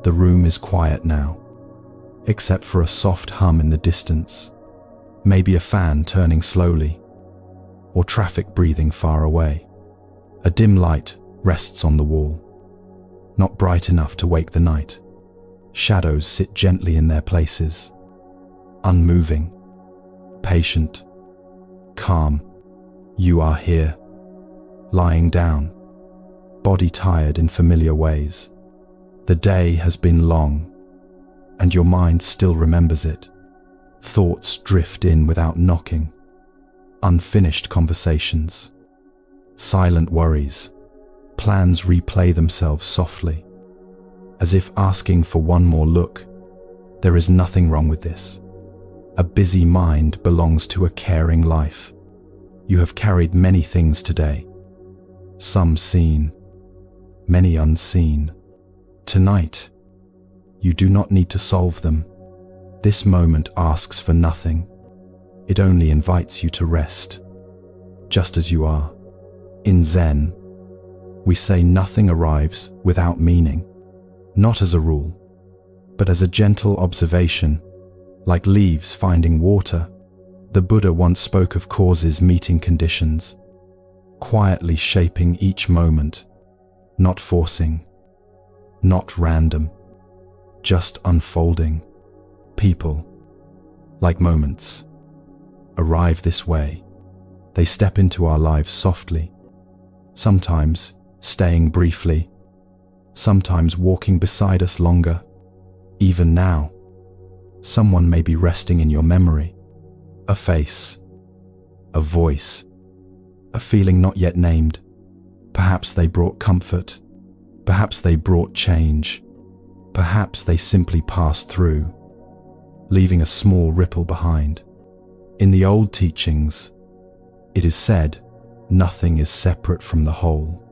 The room is quiet now, except for a soft hum in the distance, maybe a fan turning slowly, or traffic breathing far away. A dim light rests on the wall, not bright enough to wake the night. Shadows sit gently in their places, unmoving, patient, calm. You are here, lying down, body tired in familiar ways. The day has been long, and your mind still remembers it. Thoughts drift in without knocking, unfinished conversations, silent worries. Plans replay themselves softly, as if asking for one more look. There is nothing wrong with this. A busy mind belongs to a caring life. You have carried many things today, some seen, many unseen. Tonight, you do not need to solve them. This moment asks for nothing. It only invites you to rest, just as you are. In Zen, we say nothing arrives without meaning, not as a rule, but as a gentle observation, like leaves finding water. The Buddha once spoke of causes meeting conditions, quietly shaping each moment, not forcing, not random, just unfolding. People, like moments, arrive this way. They step into our lives softly, sometimes staying briefly, sometimes walking beside us longer. Even now, someone may be resting in your memory. A face, a voice, a feeling not yet named. Perhaps they brought comfort, perhaps they brought change, perhaps they simply passed through, leaving a small ripple behind. In the old teachings, it is said, nothing is separate from the whole,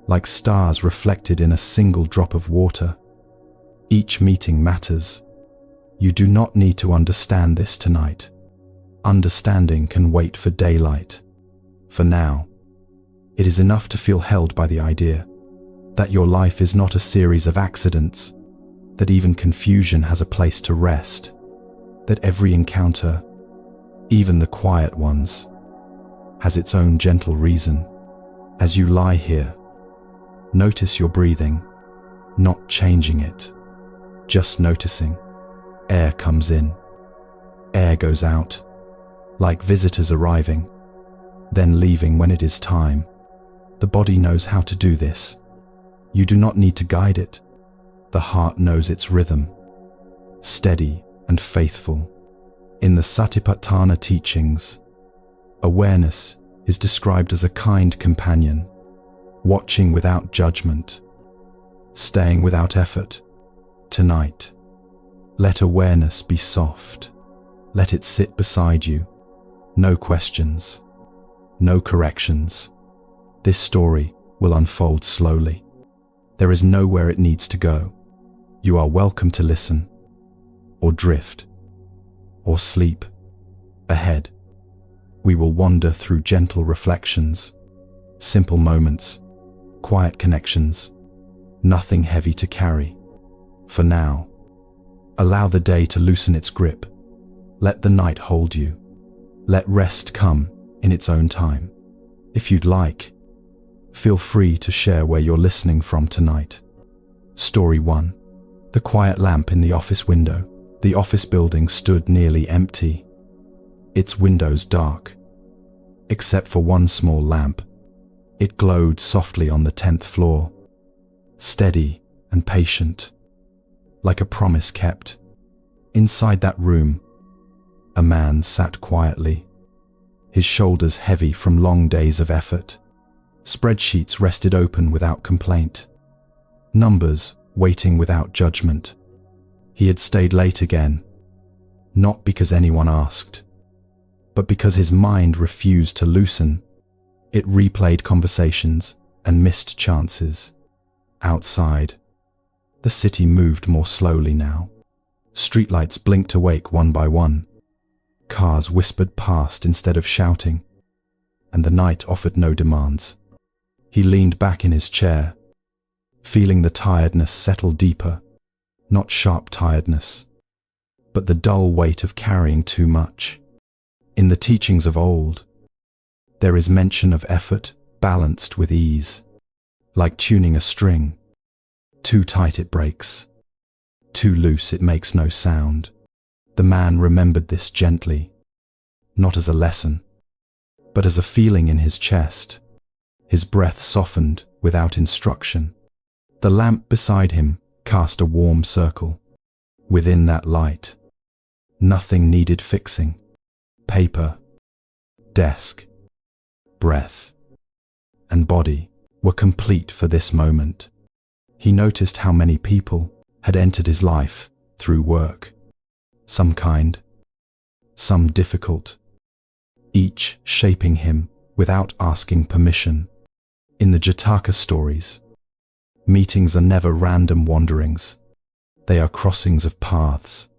like stars reflected in a single drop of water. Each meeting matters. You do not need to understand this tonight. Understanding can wait for daylight. For now, it is enough to feel held by the idea that your life is not a series of accidents, that even confusion has a place to rest, that every encounter, even the quiet ones, has its own gentle reason. As you lie here, notice your breathing, not changing it, just noticing. Air comes in, air goes out, like visitors arriving, then leaving when it is time. The body knows how to do this. You do not need to guide it. The heart knows its rhythm, steady and faithful. In the Satipatthana teachings, awareness is described as a kind companion, watching without judgment, staying without effort. Tonight, let awareness be soft. Let it sit beside you. No questions, no corrections. This story will unfold slowly. There is nowhere it needs to go. You are welcome to listen, or drift, or sleep. Ahead, we will wander through gentle reflections, simple moments, quiet connections, nothing heavy to carry. For now, allow the day to loosen its grip. Let the night hold you. Let rest come in its own time. If you'd like, feel free to share where you're listening from tonight. Story 1. The quiet lamp in the office window. The office building stood nearly empty, its windows dark, except for one small lamp. It glowed softly on the 10th floor, steady and patient, like a promise kept. Inside that room, a man sat quietly, his shoulders heavy from long days of effort. Spreadsheets rested open without complaint, numbers waiting without judgment. He had stayed late again, not because anyone asked, but because his mind refused to loosen. It replayed conversations and missed chances. Outside, the city moved more slowly now. Streetlights blinked awake one by one. Cars whispered past instead of shouting, and the night offered no demands. He leaned back in his chair, feeling the tiredness settle deeper. not sharp tiredness, but the dull weight of carrying too much. In the teachings of old, there is mention of effort balanced with ease, like tuning a string. Too tight it breaks, too loose it makes no sound. The man remembered this gently, not as a lesson, but as a feeling in his chest. His breath softened without instruction. The lamp beside him cast a warm circle. Within that light, nothing needed fixing. Paper, desk, breath, and body were complete for this moment. He noticed how many people had entered his life through work, some kind, some difficult, each shaping him without asking permission. In the Jataka stories, meetings are never random wanderings. They are crossings of paths,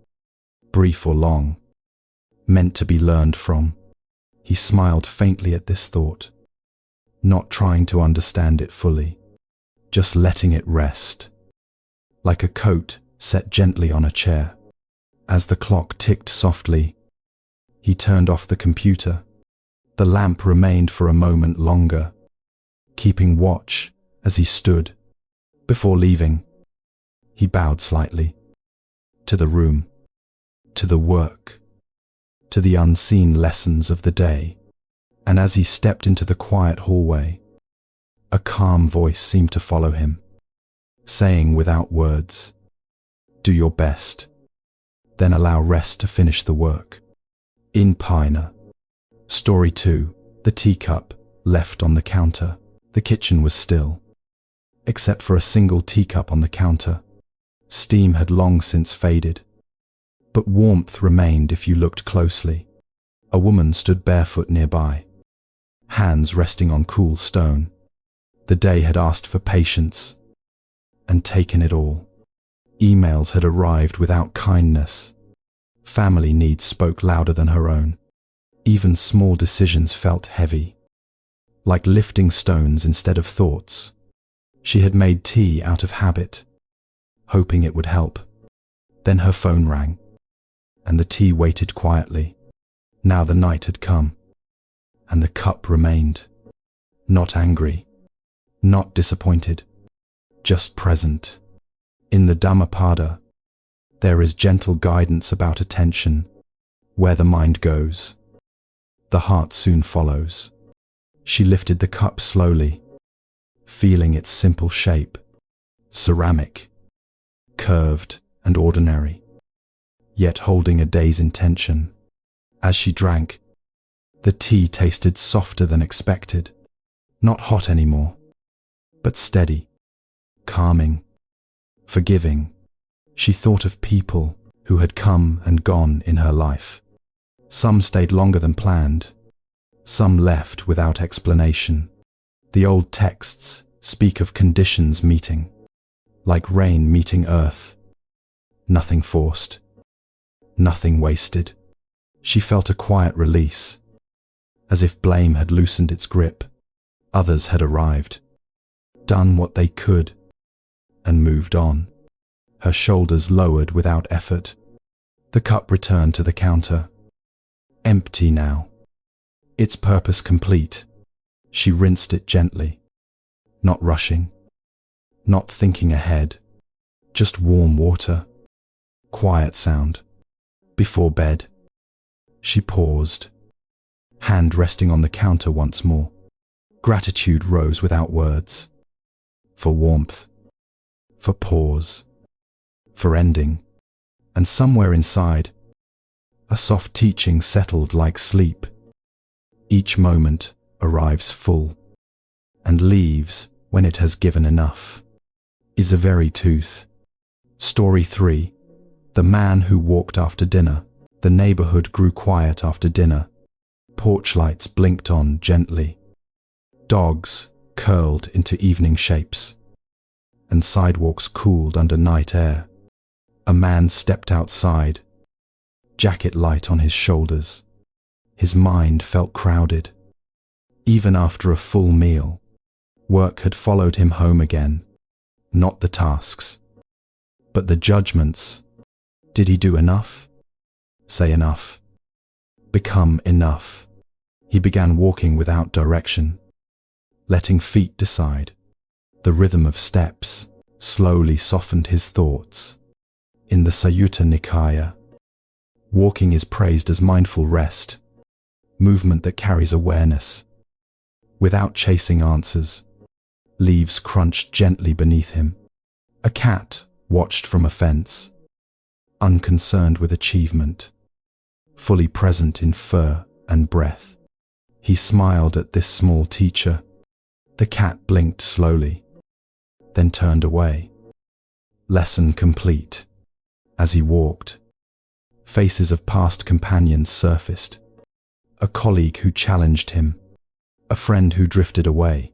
brief or long, meant to be learned from. He smiled faintly at this thought, not trying to understand it fully, just letting it rest, like a coat set gently on a chair. As the clock ticked softly, he turned off the computer. The lamp remained for a moment longer, keeping watch as he stood. Before leaving, he bowed slightly, to the room, to the work, to the unseen lessons of the day. And as he stepped into the quiet hallway, a calm voice seemed to follow him, saying without words, "Do your best, then allow rest to finish the work." In Pina. Story 2. The teacup left on the counter. The kitchen was still, except for a single teacup on the counter. Steam had long since faded, but warmth remained if you looked closely. A woman stood barefoot nearby, hands resting on cool stone. The day had asked for patience, and taken it all. Emails had arrived without kindness. Family needs spoke louder than her own. Even small decisions felt heavy, like lifting stones instead of thoughts. She had made tea out of habit, hoping it would help. Then her phone rang, and the tea waited quietly. Now the night had come, and the cup remained. Not angry, not disappointed, just present. In the Dhammapada, there is gentle guidance about attention. Where the mind goes, the heart soon follows. She lifted the cup slowly, feeling its simple shape, ceramic, curved and ordinary, yet holding a day's intention. As she drank, the tea tasted softer than expected, not hot anymore, but steady, calming, forgiving. She thought of people who had come and gone in her life. Some stayed longer than planned, some left without explanation. The old texts speak of conditions meeting, like rain meeting earth. Nothing forced, nothing wasted. She felt a quiet release, as if blame had loosened its grip. Others had arrived, done what they could, and moved on. Her shoulders lowered without effort. The cup returned to the counter, empty now, its purpose complete. She rinsed it gently, not rushing, not thinking ahead, just warm water, quiet sound. Before bed, she paused, hand resting on the counter once more. Gratitude rose without words, for warmth, for pause, for ending. And somewhere inside, a soft teaching settled like sleep. Each moment arrives full, and leaves when it has given enough. Is a very tooth. Story 3. The man who walked after dinner. The neighborhood grew quiet after dinner. Porch lights blinked on gently. Dogs curled into evening shapes, and sidewalks cooled under night air. A man stepped outside, jacket light on his shoulders. His mind felt crowded. Even after a full meal, work had followed him home again. Not the tasks, But the judgments, did he do enough? Say enough. Become enough. He began walking without direction, letting feet decide. The rhythm of steps slowly softened his thoughts. In the Sutta Nikaya, walking is praised as mindful rest, movement that carries awareness. Without chasing answers, leaves crunched gently beneath him. A cat watched from a fence, unconcerned with achievement, fully present in fur and breath. He smiled at this small teacher. The cat blinked slowly, then turned away. Lesson complete. As he walked, faces of past companions surfaced. A colleague who challenged him, a friend who drifted away.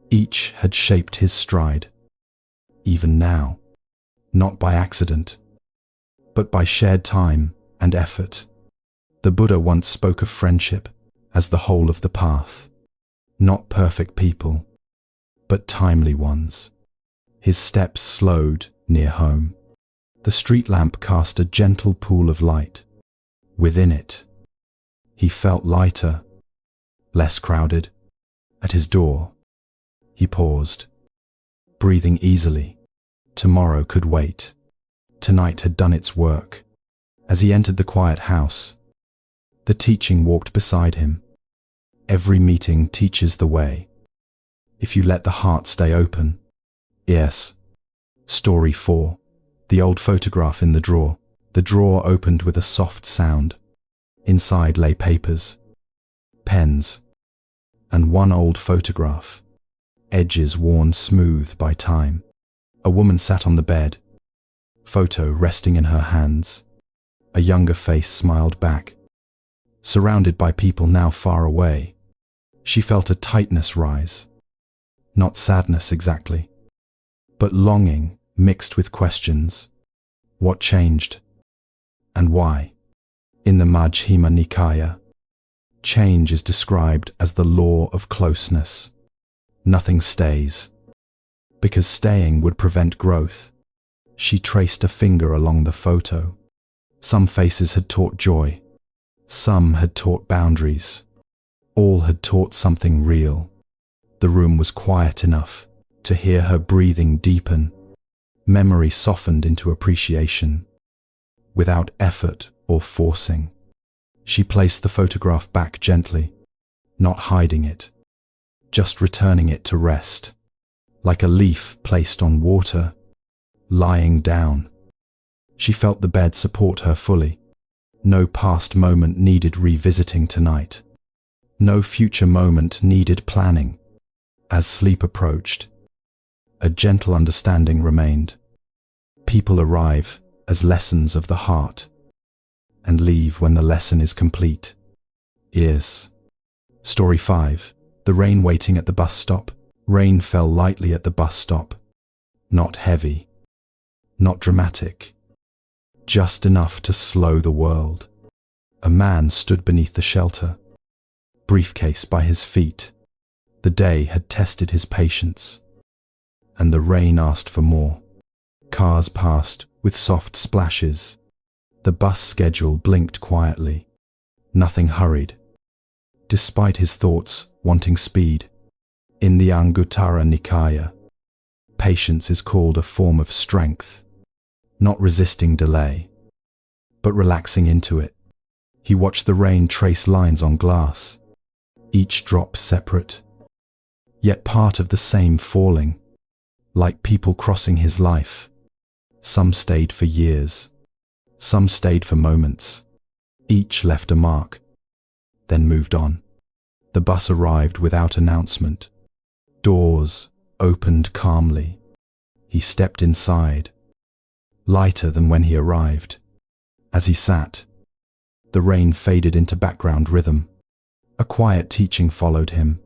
Each had shaped his stride. Even now, not by accident, but by shared time and effort. The Buddha once spoke of friendship as the whole of the path. Not perfect people, but timely ones. His steps slowed near home. The street lamp cast a gentle pool of light. Within it, he felt lighter, less crowded. At his door, he paused, breathing easily. Tomorrow could wait. Tonight had done its work. As he entered the quiet house, the teaching walked beside him. Every meeting teaches the way, if you let the heart stay open. Yes. Story 4. The old photograph in the drawer. The drawer opened with a soft sound. Inside lay papers, pens, and one old photograph, edges worn smooth by time. A woman sat on the bed, photo resting in her hands. A younger face smiled back. Surrounded by people now far away, she felt a tightness rise. Not sadness exactly, but longing mixed with questions. What changed? And why? In the Majjhima Nikaya, change is described as the law of closeness. Nothing stays, because staying would prevent growth. She traced a finger along the photo. Some faces had taught joy. Some had taught boundaries. All had taught something real. The room was quiet enough to hear her breathing deepen. Memory softened into appreciation, without effort or forcing. She placed the photograph back gently, not hiding it, just returning it to rest, like a leaf placed on water, lying down. She felt the bed support her fully. No past moment needed revisiting tonight. No future moment needed planning. As sleep approached, a gentle understanding remained. People arrive as lessons of the heart, and leave when the lesson is complete. Yes. Story 5. The rain waiting at the bus stop. Rain fell lightly at the bus stop. Not heavy, not dramatic, just enough to slow the world. A man stood beneath the shelter, briefcase by his feet. The day had tested his patience, and the rain asked for more. Cars passed with soft splashes. The bus schedule blinked quietly. Nothing hurried, despite his thoughts wanting speed. In the Anguttara Nikaya, patience is called a form of strength, not resisting delay, but relaxing into it. He watched the rain trace lines on glass, each drop separate, yet part of the same falling, like people crossing his life. Some stayed for years, some stayed for moments. Each left a mark, then moved on. The bus arrived without announcement. Doors opened calmly. He stepped inside, lighter than when he arrived. As he sat, the rain faded into background rhythm. A quiet teaching followed him.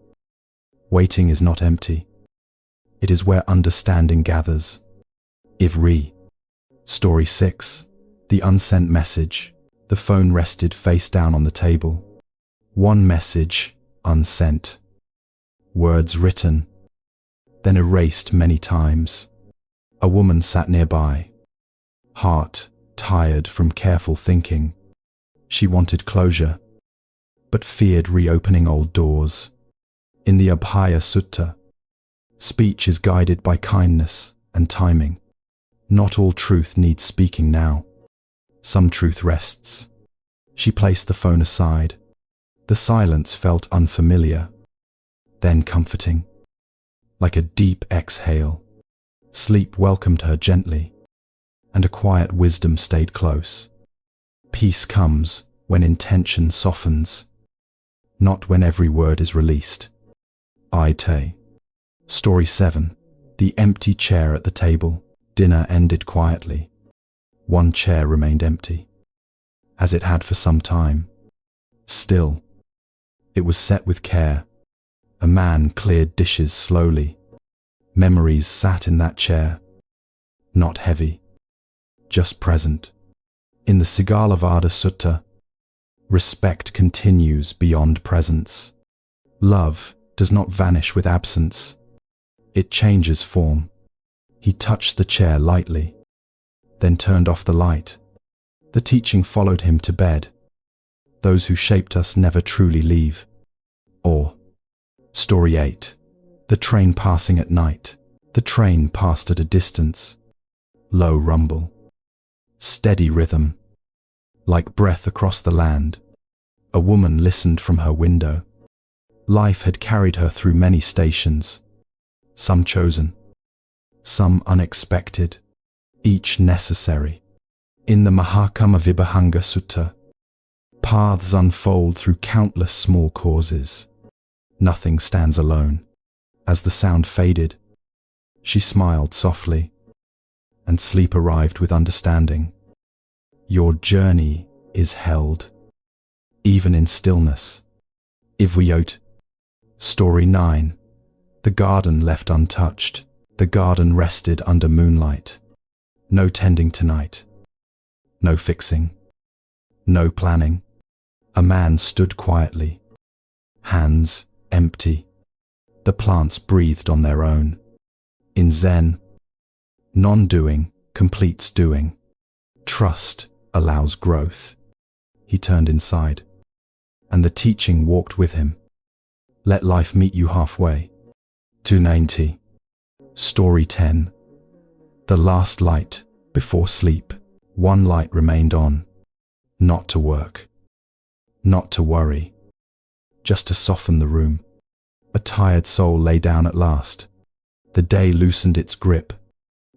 Waiting is not empty. It is where understanding gathers. Ivri. Story 6. The unsent message. The phone rested face down on the table. One message, unsent. Words written, then erased many times. A woman sat nearby, heart tired from careful thinking. She wanted closure, but feared reopening old doors. In the Abhaya Sutta, speech is guided by kindness and timing. Not all truth needs speaking now. Some truth rests. She placed the phone aside. The silence felt unfamiliar, then comforting. Like a deep exhale, sleep welcomed her gently, and a quiet wisdom stayed close. Peace comes when intention softens, not when every word is released. Aite. Story 7. The empty chair at the table. Dinner ended quietly. One chair remained empty, as it had for some time. Still, it was set with care. A man cleared dishes slowly. Memories sat in that chair, not heavy, just present. In the Sigalavada Sutta, respect continues beyond presence. Love does not vanish with absence. It changes form. He touched the chair lightly, then turned off the light. The teaching followed him to bed. Those who shaped us never truly leave. Or, Story 8. The train passing at night. The train passed at a distance. Low rumble. Steady rhythm. Like breath across the land. A woman listened from her window. Life had carried her through many stations. Some chosen. Some unexpected. Each necessary. In the Mahakama Vibhanga Sutta, paths unfold through countless small causes. Nothing stands alone. As the sound faded, she smiled softly, and sleep arrived with understanding. Your journey is held, even in stillness. Ivuyot. Story 9. The garden left untouched. The garden rested under moonlight. No tending tonight. No fixing. No planning. A man stood quietly, hands empty. The plants breathed on their own. In Zen, non-doing completes doing. Trust allows growth. He turned inside, and the teaching walked with him. Let life meet you halfway. 290. Story 10. The last light before sleep. One light remained on. Not to work. Not to worry. Just to soften the room. A tired soul lay down at last. The day loosened its grip.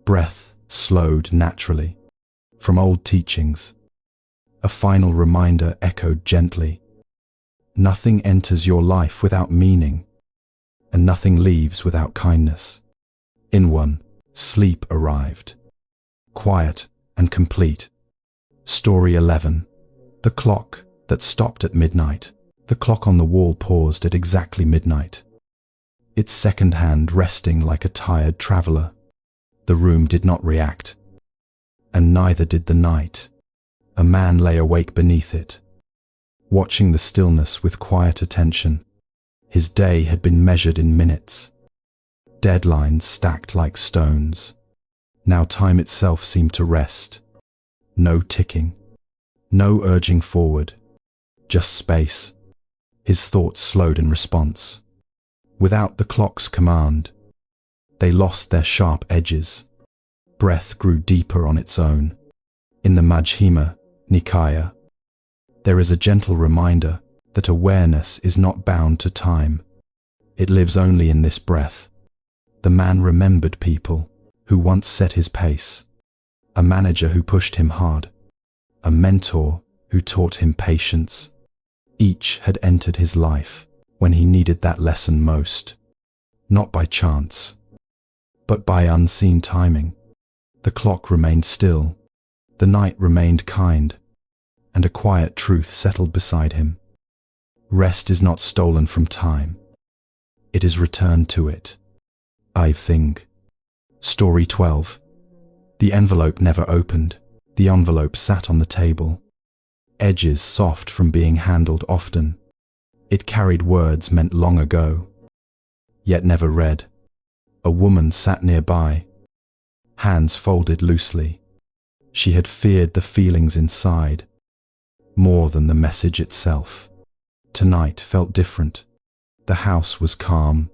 Breath slowed naturally. From old teachings, a final reminder echoed gently. Nothing enters your life without meaning, and nothing leaves without kindness. In one, sleep arrived. Quiet and complete. Story 11. The clock that stopped at midnight. The clock on the wall paused at exactly midnight. Its second hand resting like a tired traveler. The room did not react, and neither did the night. A man lay awake beneath it, watching the stillness with quiet attention. His day had been measured in minutes. Deadlines stacked like stones. Now time itself seemed to rest. No ticking, no urging forward, just space. His thoughts slowed in response. Without the clock's command, they lost their sharp edges. Breath grew deeper on its own. In the Majjhima Nikaya, there is a gentle reminder that awareness is not bound to time. It lives only in this breath. The man remembered people who once set his pace, a manager who pushed him hard, a mentor who taught him patience. Each had entered his life when he needed that lesson most, not by chance, but by unseen timing. The clock remained still, the night remained kind, and a quiet truth settled beside him. Rest is not stolen from time. It is returned to it. I think. Story 12. The envelope never opened. The envelope sat on the table, edges soft from being handled often. It carried words meant long ago, yet never read. A woman sat nearby, hands folded loosely. She had feared the feelings inside more than the message itself. Tonight felt different. The house was calm.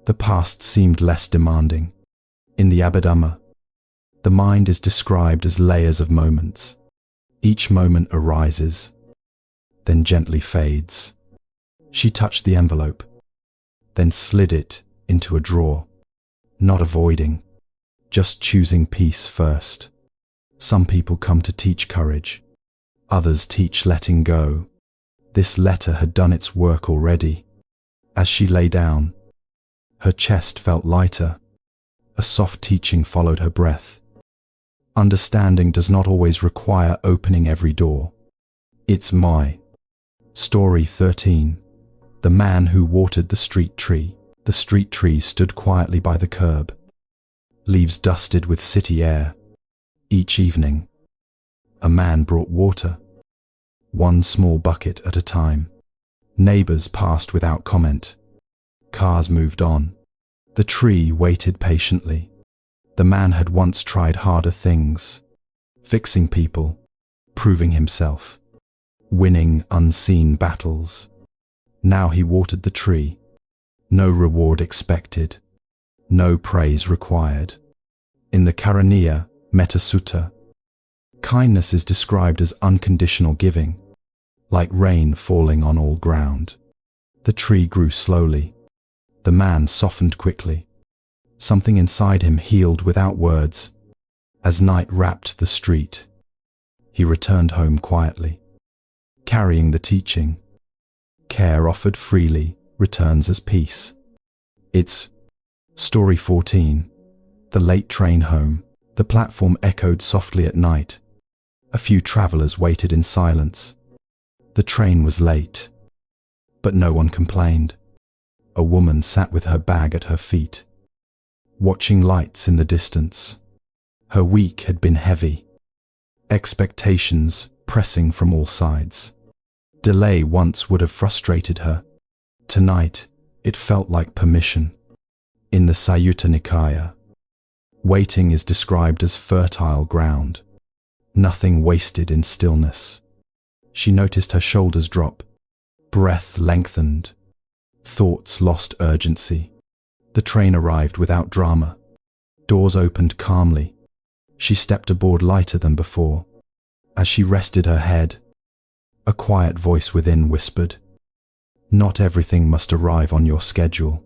The past seemed less demanding. In the Abhidhamma, the mind is described as layers of moments. Each moment arises, then gently fades. She touched the envelope, then slid it into a drawer, not avoiding, just choosing peace first. Some people come to teach courage. Others teach letting go. This letter had done its work already. As she lay down, her chest felt lighter. A soft teaching followed her breath. Understanding does not always require opening every door. It's my. Story 13. The man who watered the street tree. The street tree stood quietly by the curb, leaves dusted with city air. Each evening, a man brought water, one small bucket at a time. Neighbors passed without comment. Cars moved on. The tree waited patiently. The man had once tried harder things, fixing people, proving himself, winning unseen battles. Now he watered the tree. No reward expected, no praise required. In the Karaniya Metta Sutta, kindness is described as unconditional giving, like rain falling on all ground. The tree grew slowly. The man softened quickly. Something inside him healed without words. As night wrapped the street, he returned home quietly, carrying the teaching. Care offered freely returns as peace. It's Story 14. The late train home. The platform echoed softly at night. A few travelers waited in silence. The train was late, but no one complained. A woman sat with her bag at her feet, watching lights in the distance. Her week had been heavy, expectations pressing from all sides. Delay once would have frustrated her. Tonight, it felt like permission. In the Sayutta Nikaya, waiting is described as fertile ground, nothing wasted in stillness. She noticed her shoulders drop, breath lengthened, thoughts lost urgency. The train arrived without drama. Doors opened calmly. She stepped aboard lighter than before. As she rested her head, a quiet voice within whispered, "Not everything must arrive on your schedule."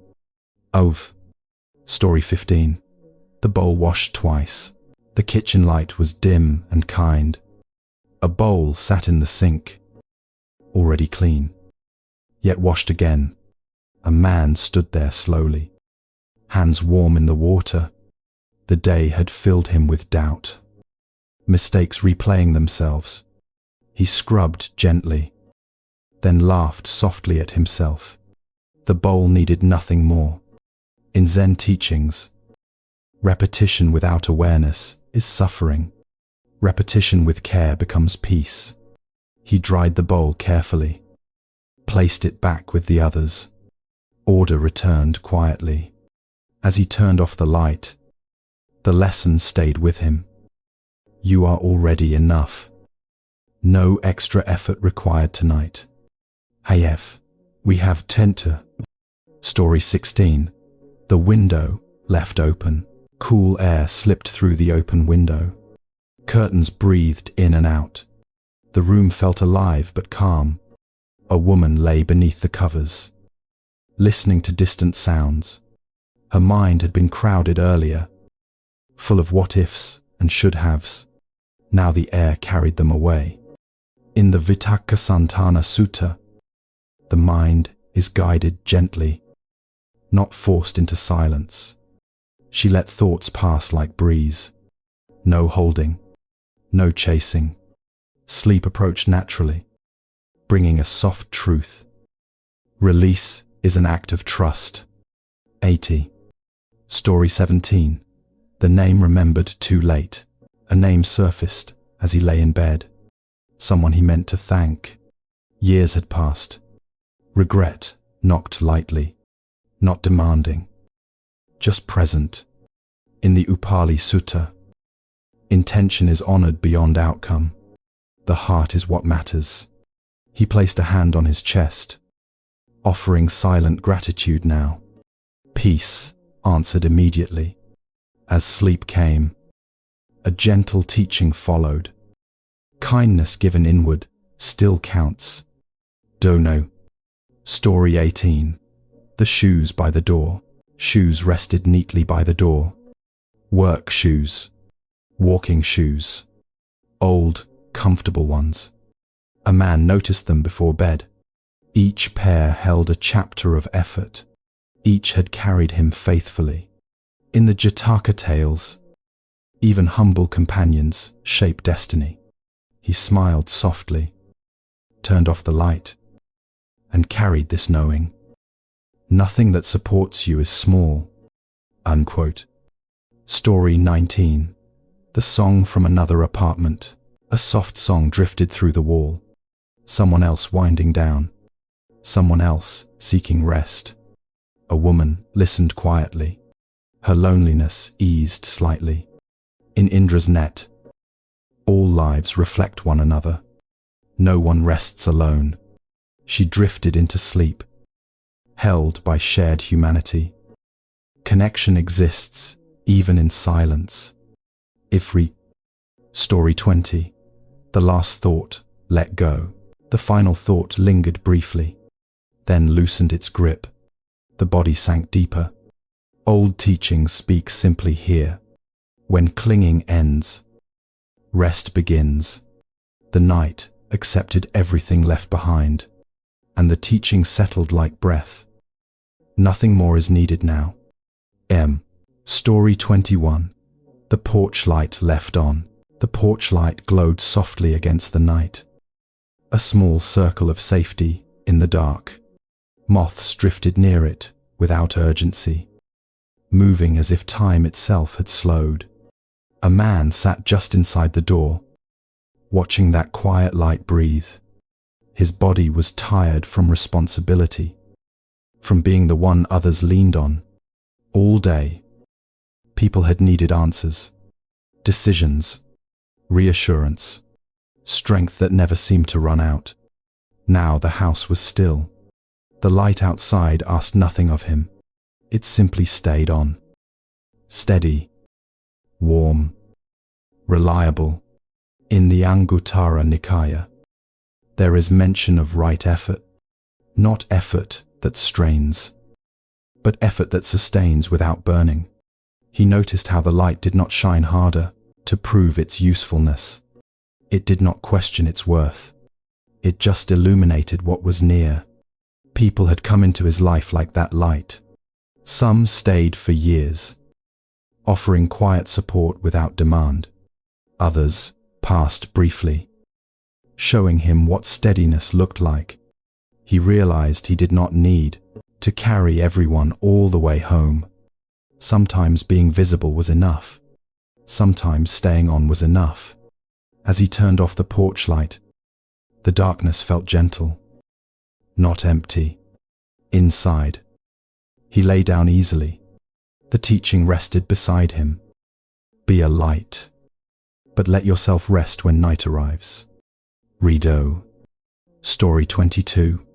Story 15. The bowl washed twice. The kitchen light was dim and kind. A bowl sat in the sink, already clean, yet washed again. A man stood there slowly, hands warm in the water. The day had filled him with doubt, mistakes replaying themselves. He scrubbed gently, then laughed softly at himself. The bowl needed nothing more. In Zen teachings, repetition without awareness is suffering. Repetition with care becomes peace. He dried the bowl carefully, placed it back with the others. Order returned quietly. As he turned off the light, the lesson stayed with him. You are already enough. No extra effort required tonight. We have Tenta. Story 16. The window left open. Cool air slipped through the open window. Curtains breathed in and out. The room felt alive but calm. A woman lay beneath the covers, listening to distant sounds. Her mind had been crowded earlier, full of what-ifs and should-haves. Now the air carried them away. In the Vitakka Sutta, the mind is guided gently, not forced into silence. She let thoughts pass like breeze. No holding, no chasing. Sleep approached naturally, bringing a soft truth. Release is an act of trust. 80. Story 17. The name remembered too late. A name surfaced as he lay in bed. Someone he meant to thank. Years had passed. Regret knocked lightly, not demanding, just present. In the Upali Sutta, Intention is honored beyond outcome. The heart is what matters. He placed a hand on his chest, offering silent gratitude now. Peace answered immediately. As sleep came, a gentle teaching followed. Kindness given inward still counts. Dono. Story 18. The shoes by the door. Shoes rested neatly by the door. Work shoes. Walking shoes. Old, comfortable ones. A man noticed them before bed. Each pair held a chapter of effort. Each had carried him faithfully. In the Jataka tales, even humble companions shape destiny. He smiled softly, turned off the light, and carried this knowing. Nothing that supports you is small. Unquote. Story 19. The song from another apartment. A soft song drifted through the wall. Someone else winding down. Someone else seeking rest. A woman listened quietly. Her loneliness eased slightly. In Indra's net, all lives reflect one another. No one rests alone. She drifted into sleep, held by shared humanity. Connection exists, even in silence. Story 20. The last thought, let go. The final thought lingered briefly, then loosened its grip. The body sank deeper. Old teachings speak simply here. When clinging ends, rest begins. The night accepted everything left behind, and the teaching settled like breath. Nothing more is needed now. Story 21. The porch light left on. The porch light glowed softly against the night. A small circle of safety in the dark. Moths drifted near it without urgency, moving as if time itself had slowed. A man sat just inside the door, watching that quiet light breathe. His body was tired from responsibility, from being the one others leaned on. All day, people had needed answers, decisions, reassurance, strength that never seemed to run out. Now the house was still. The light outside asked nothing of him. It simply stayed on. Steady, warm, reliable. In the Anguttara Nikaya, there is mention of right effort, not effort that strains, but effort that sustains without burning. He noticed how the light did not shine harder to prove its usefulness. It did not question its worth. It just illuminated what was near. People had come into his life like that light. Some stayed for years, offering quiet support without demand. Others passed briefly, showing him what steadiness looked like. He realized he did not need to carry everyone all the way home. Sometimes being visible was enough. Sometimes staying on was enough. As he turned off the porch light, the darkness felt gentle, not empty. Inside, he lay down easily. The teaching rested beside him. Be a light, but let yourself rest when night arrives. Redo. Story 22.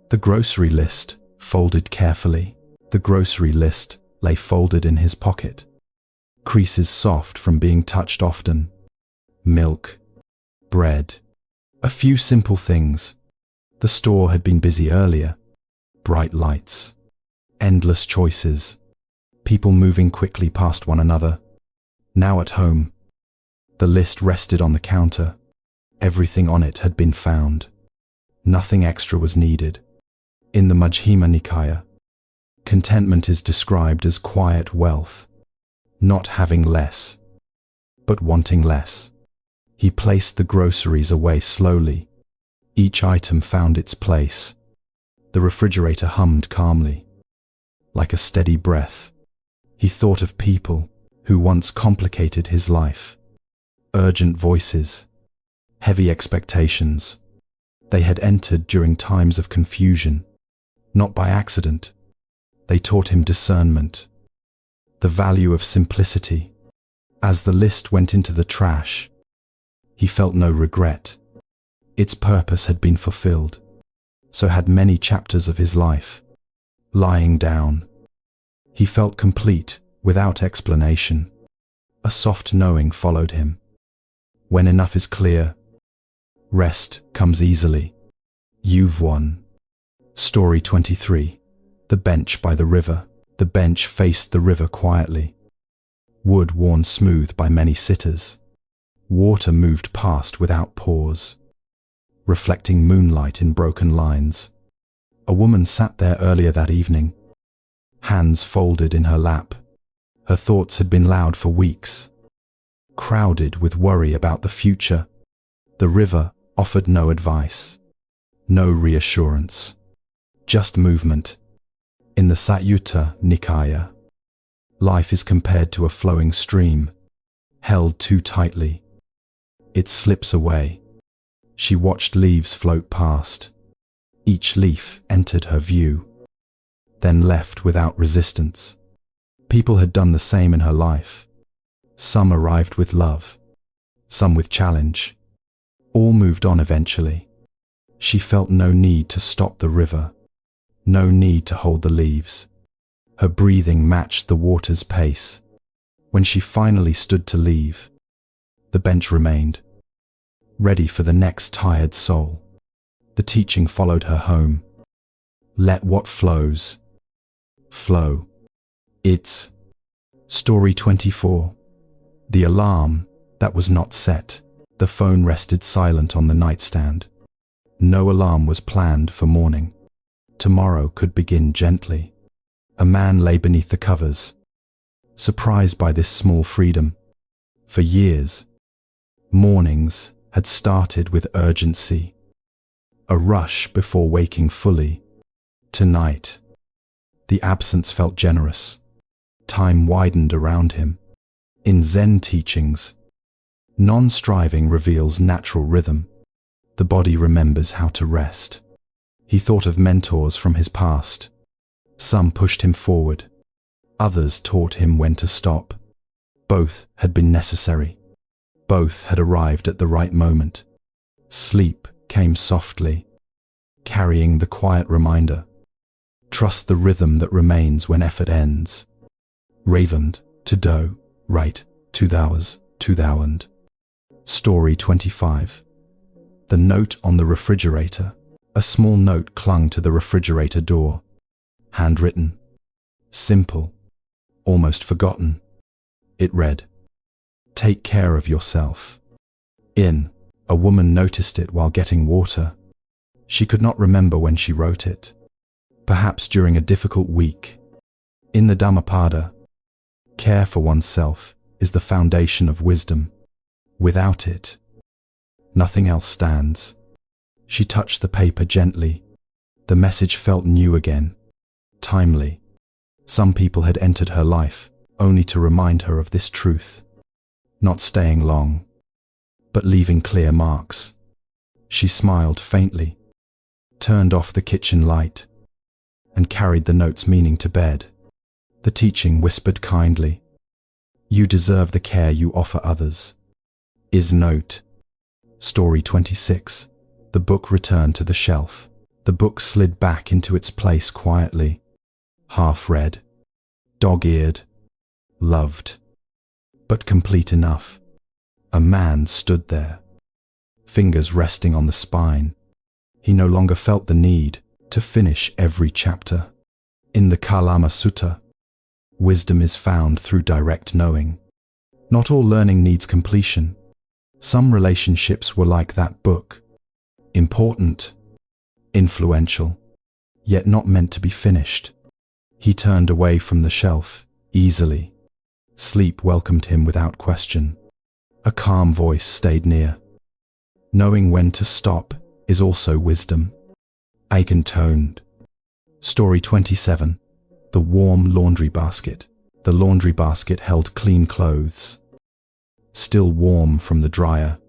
The grocery list folded carefully. The grocery list lay folded in his pocket. Creases soft from being touched often. Milk, bread, a few simple things. The store had been busy earlier. Bright lights, endless choices, people moving quickly past one another. Now at home, the list rested on the counter. Everything on it had been found. Nothing extra was needed. In the Majjhima Nikaya, contentment is described as quiet wealth, not having less, but wanting less. He placed the groceries away slowly. Each item found its place. The refrigerator hummed calmly, like a steady breath. He thought of people who once complicated his life. Urgent voices, heavy expectations. They had entered during times of confusion, not by accident. They taught him discernment, the value of simplicity. As the list went into the trash, he felt no regret. Its purpose had been fulfilled. So had many chapters of his life. Lying down, he felt complete, without explanation. A soft knowing followed him. When enough is clear, rest comes easily. You've won. Story 23. The bench by the river. The bench faced the river quietly. Wood worn smooth by many sitters. Water moved past without pause, reflecting moonlight in broken lines. A woman sat there earlier that evening, hands folded in her lap. Her thoughts had been loud for weeks, crowded with worry about the future. The river offered no advice, no reassurance, just movement. In the Satyutta Nikaya, life is compared to a flowing stream, held too tightly. It slips away. She watched leaves float past. Each leaf entered her view, then left without resistance. People had done the same in her life. Some arrived with love, some with challenge. All moved on eventually. She felt no need to stop the river, no need to hold the leaves. Her breathing matched the water's pace. When she finally stood to leave, the bench remained, ready for the next tired soul. The teaching followed her home. Let what flows, flow. It's Story 24. The alarm that was not set. The phone rested silent on the nightstand. No alarm was planned for morning. Tomorrow could begin gently. A man lay beneath the covers, surprised by this small freedom. For years, mornings had started with urgency, a rush before waking fully. Tonight, the absence felt generous. Time widened around him. In Zen teachings, non-striving reveals natural rhythm. The body remembers how to rest. He thought of mentors from his past. Some pushed him forward. Others taught him when to stop. Both had been necessary. Both had arrived at the right moment. Sleep came softly, carrying the quiet reminder. Trust the rhythm that remains when effort ends. Ravened, to do, right, to thous, to thouand. Story 25. The note on the refrigerator. A small note clung to the refrigerator door. Handwritten. Simple. Almost forgotten. It read, "Take care of yourself." A woman noticed it while getting water. She could not remember when she wrote it. Perhaps during a difficult week. In the Dhammapada, care for oneself is the foundation of wisdom. Without it, nothing else stands. She touched the paper gently. The message felt new again, timely. Some people had entered her life only to remind her of this truth. Not staying long, but leaving clear marks. She smiled faintly, turned off the kitchen light, and carried the note's meaning to bed. The teaching whispered kindly, "You deserve the care you offer others." Note. Story 26. The book returned to the shelf. The book slid back into its place quietly. Half-read, dog-eared, loved, but complete enough. A man stood there, fingers resting on the spine. He no longer felt the need to finish every chapter. In the Kalama Sutta, wisdom is found through direct knowing. Not all learning needs completion. Some relationships were like that book. Important, influential, yet not meant to be finished. He turned away from the shelf, easily. Sleep welcomed him without question. A calm voice stayed near. Knowing when to stop is also wisdom. Awaken toned. Story 27. The warm laundry basket. The laundry basket held clean clothes, still warm from the dryer.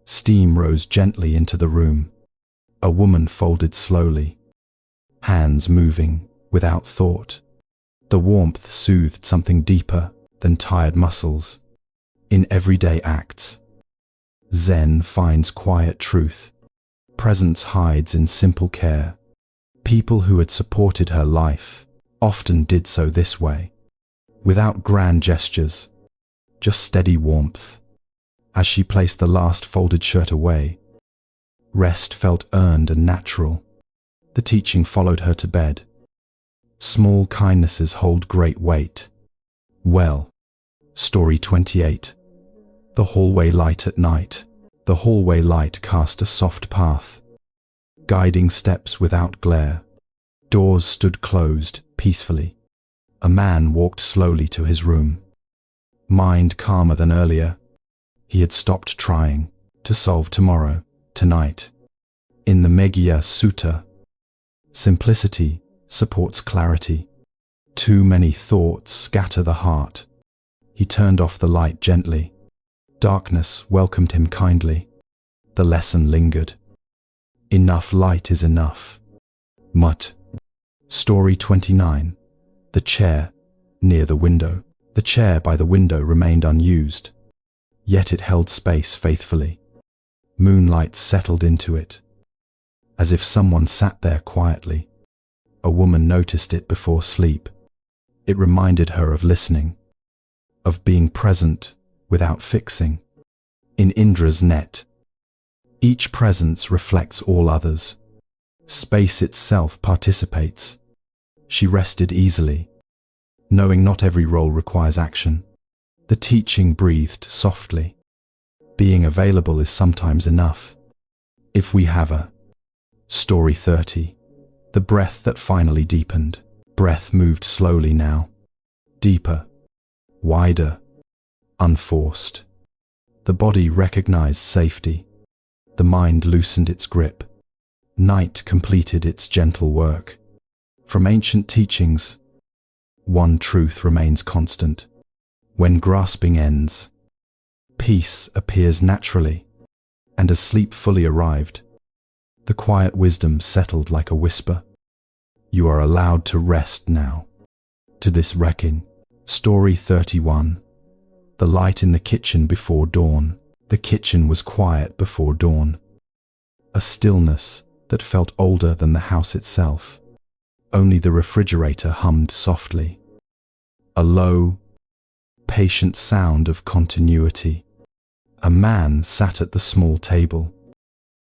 Steam rose gently into the room. A woman folded slowly, hands moving without thought. The warmth soothed something deeper than tired muscles. In everyday acts, Zen finds quiet truth. Presence hides in simple care. People who had supported her life often did so this way, without grand gestures, just steady warmth. As she placed the last folded shirt away, rest felt earned and natural. The teaching followed her to bed. Small kindnesses hold great weight. Well, Story 28. The hallway light at night. The hallway light cast a soft path, guiding steps without glare. Doors stood closed, peacefully. A man walked slowly to his room. Mind calmer than earlier. He had stopped trying to solve tomorrow, tonight. In the Meghiya Sutta, simplicity supports clarity. Too many thoughts scatter the heart. He turned off the light gently. Darkness welcomed him kindly. The lesson lingered. Enough light is enough. Mutt. Story 29. The chair near the window. The chair by the window remained unused, yet it held space faithfully. Moonlight settled into it, as if someone sat there quietly. A woman noticed it before sleep. It reminded her of listening, of being present without fixing. In Indra's net, each presence reflects all others. Space itself participates. She rested easily, knowing not every role requires action. The teaching breathed softly. Being available is sometimes enough, if we have a. Story 30. The breath that finally deepened. Breath moved slowly now. Deeper, wider, unforced. The body recognized safety. The mind loosened its grip. Night completed its gentle work. From ancient teachings, one truth remains constant. When grasping ends, peace appears naturally, and as sleep fully arrived, the quiet wisdom settled like a whisper. You are allowed to rest now. To this wrecking. Story 31. The light in the kitchen before dawn. The kitchen was quiet before dawn. A stillness that felt older than the house itself. Only the refrigerator hummed softly. A low, patient sound of continuity. A man sat at the small table,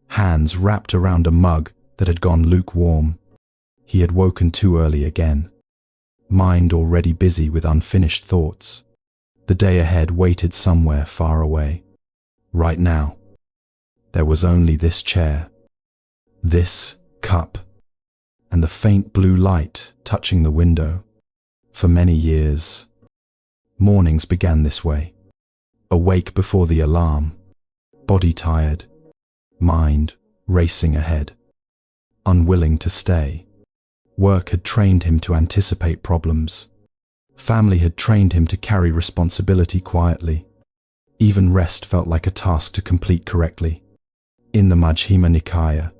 hands wrapped around a mug that had gone lukewarm. He had woken too early again, mind already busy with unfinished thoughts. The day ahead waited somewhere far away. Right now, there was only this chair, this cup, and the faint blue light touching the window. For many years, mornings began this way. Awake before the alarm, body tired, mind racing ahead, unwilling to stay. Work had trained him to anticipate problems. Family had trained him to carry responsibility quietly. Even rest felt like a task to complete correctly. In the Majjhima Nikaya,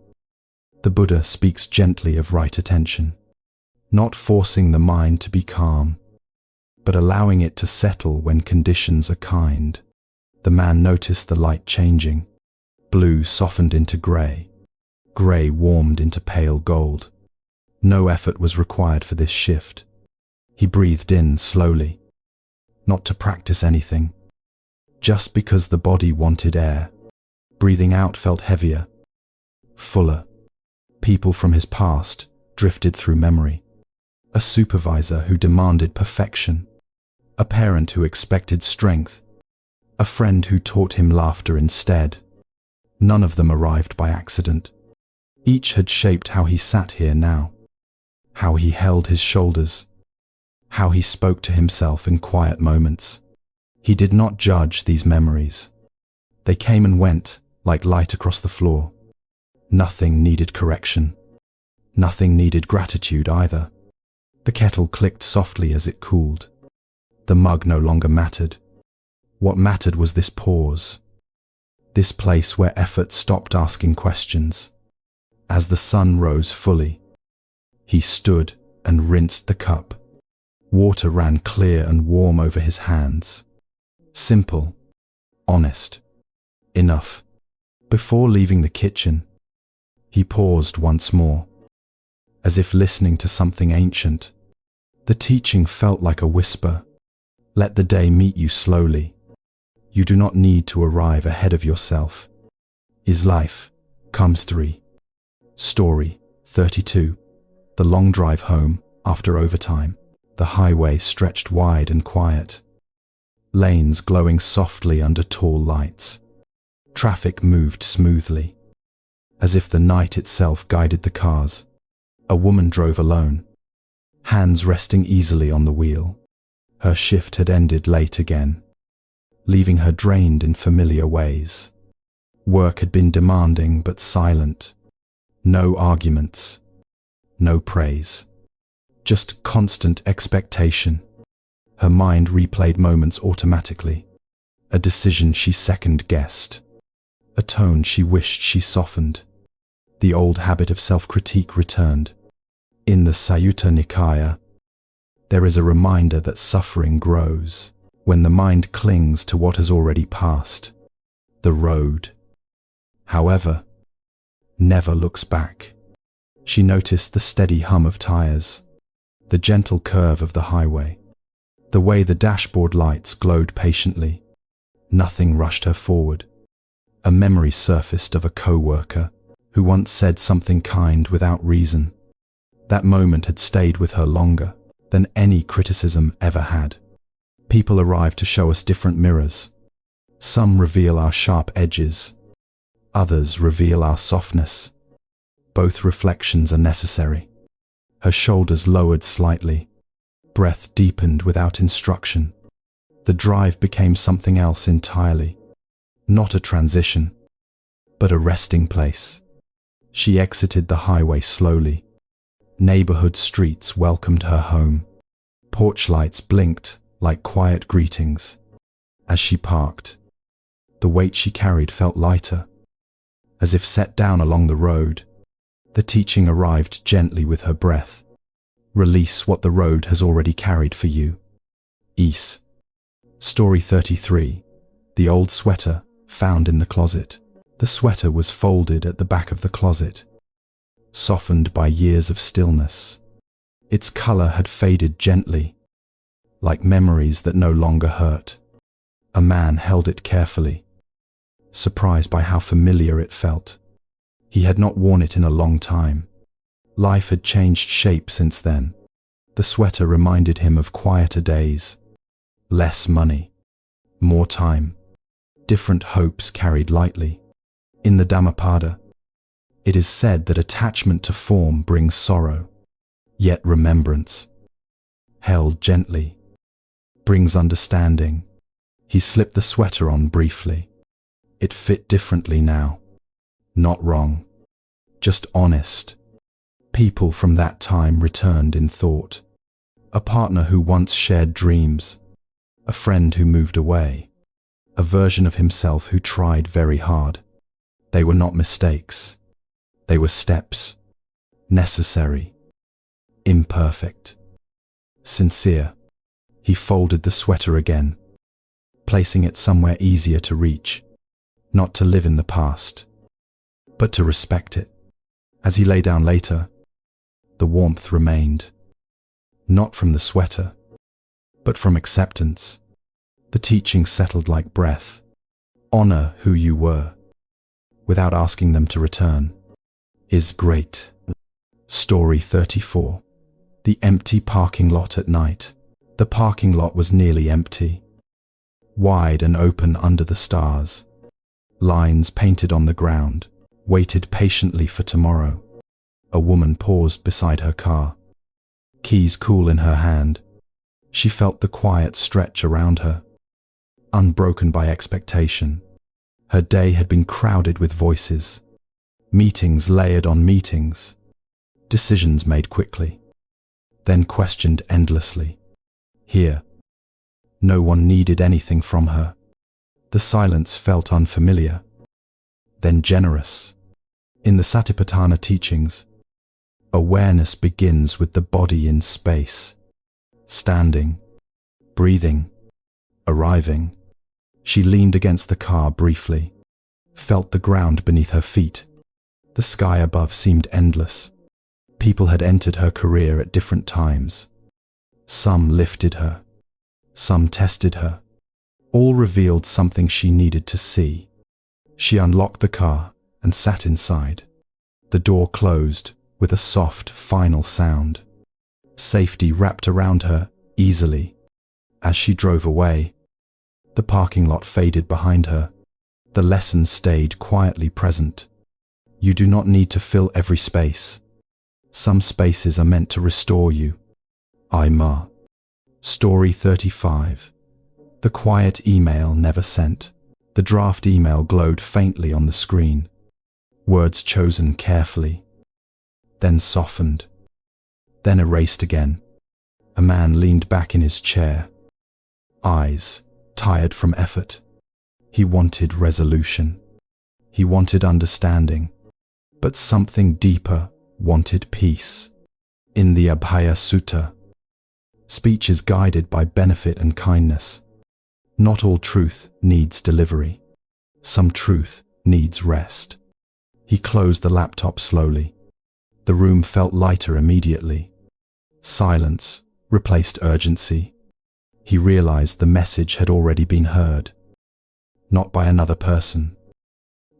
the Buddha speaks gently of right attention, not forcing the mind to be calm, but allowing it to settle when conditions are kind. The man noticed the light changing. Blue softened into grey. Grey warmed into pale gold. No effort was required for this shift. He breathed in slowly, not to practice anything, just because the body wanted air. Breathing out felt heavier, fuller. People from his past drifted through memory. A supervisor who demanded perfection, a parent who expected strength, a friend who taught him laughter instead. None of them arrived by accident. Each had shaped how he sat here now, how he held his shoulders, how he spoke to himself in quiet moments. He did not judge these memories. They came and went like light across the floor. Nothing needed correction. Nothing needed gratitude either. The kettle clicked softly as it cooled. The mug no longer mattered. What mattered was this pause, this place where effort stopped asking questions. As the sun rose fully, he stood and rinsed the cup. Water ran clear and warm over his hands. Simple, honest. Enough. Before leaving the kitchen, he paused once more, as if listening to something ancient. The teaching felt like a whisper. Let the day meet you slowly. You do not need to arrive ahead of yourself. Is life? Comes 3. Story 32. The long drive home, after overtime. The highway stretched wide and quiet. Lanes glowing softly under tall lights. Traffic moved smoothly, as if the night itself guided the cars. A woman drove alone, hands resting easily on the wheel. Her shift had ended late again, leaving her drained in familiar ways. Work had been demanding but silent. No arguments, no praise. Just constant expectation. Her mind replayed moments automatically. A decision she second-guessed. A tone she wished she softened. The old habit of self-critique returned. In the Sutta Nikaya, there is a reminder that suffering grows when the mind clings to what has already passed. The road, however, never looks back. She noticed the steady hum of tires, the gentle curve of the highway, the way the dashboard lights glowed patiently. Nothing rushed her forward. A memory surfaced of a co-worker who once said something kind without reason. That moment had stayed with her longer than any criticism ever had. People arrive to show us different mirrors. Some reveal our sharp edges. Others reveal our softness. Both reflections are necessary. Her shoulders lowered slightly. Breath deepened without instruction. The drive became something else entirely. Not a transition, but a resting place. She exited the highway slowly. Neighborhood streets welcomed her home. Porch lights blinked like quiet greetings. As she parked, the weight she carried felt lighter. As if set down along the road, the teaching arrived gently with her breath. Release what the road has already carried for you. Ease. Story 33. The old sweater found in the closet. The sweater was folded at the back of the closet, softened by years of stillness. Its color had faded gently, like memories that no longer hurt. A man held it carefully, surprised by how familiar it felt. He had not worn it in a long time. Life had changed shape since then. The sweater reminded him of quieter days. Less money, more time, different hopes carried lightly. In the Dhammapada, it is said that attachment to form brings sorrow, yet remembrance, held gently, brings understanding. He slipped the sweater on briefly. It fit differently now. Not wrong, just honest. People from that time returned in thought. A partner who once shared dreams, a friend who moved away, a version of himself who tried very hard. They were not mistakes. They were steps. Necessary. Imperfect. Sincere. He folded the sweater again, placing it somewhere easier to reach. Not to live in the past, but to respect it. As he lay down later, the warmth remained. Not from the sweater, but from acceptance. The teaching settled like breath. Honor who you were, without asking them to return, is great. Story 34. The empty parking lot at night. The parking lot was nearly empty, wide and open under the stars. Lines painted on the ground, waited patiently for tomorrow. A woman paused beside her car, keys cool in her hand. She felt the quiet stretch around her, unbroken by expectation. Her day had been crowded with voices, meetings layered on meetings, decisions made quickly, then questioned endlessly. Here, no one needed anything from her. The silence felt unfamiliar, then generous. In the Satipatthana teachings, awareness begins with the body in space, standing, breathing, arriving, She leaned against the car briefly, felt the ground beneath her feet. The sky above seemed endless. People had entered her career at different times. Some lifted her, some tested her. All revealed something she needed to see. She unlocked the car and sat inside. The door closed with a soft, final sound. Safety wrapped around her easily. As she drove away, the parking lot faded behind her. The lesson stayed quietly present. You do not need to fill every space. Some spaces are meant to restore you. Ma. Story 35. The quiet email never sent. The draft email glowed faintly on the screen. Words chosen carefully. Then softened. Then erased again. A man leaned back in his chair. Eyes tired from effort. He wanted resolution. He wanted understanding. But something deeper wanted peace. In the Abhaya Sutta, speech is guided by benefit and kindness. Not all truth needs delivery. Some truth needs rest. He closed the laptop slowly. The room felt lighter immediately. Silence replaced urgency. He realized the message had already been heard. Not by another person,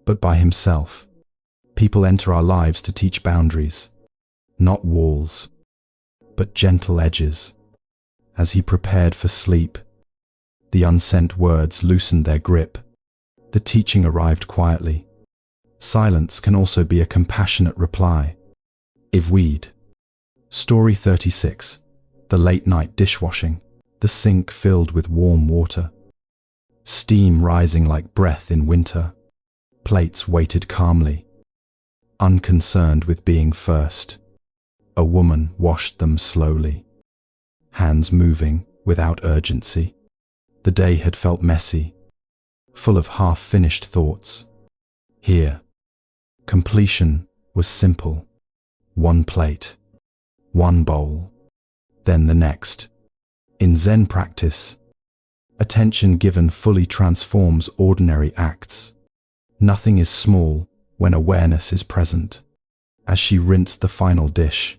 but by himself. People enter our lives to teach boundaries, not walls, but gentle edges. As he prepared for sleep, the unsent words loosened their grip. The teaching arrived quietly. Silence can also be a compassionate reply. Ivweed. Story 36. The late-night dishwashing. The sink filled with warm water. Steam rising like breath in winter. Plates waited calmly, unconcerned with being first. A woman washed them slowly, hands moving without urgency. The day had felt messy, full of half-finished thoughts. Here, completion was simple. One plate, one bowl, then the next. In Zen practice, attention given fully transforms ordinary acts. Nothing is small when awareness is present. As she rinsed the final dish,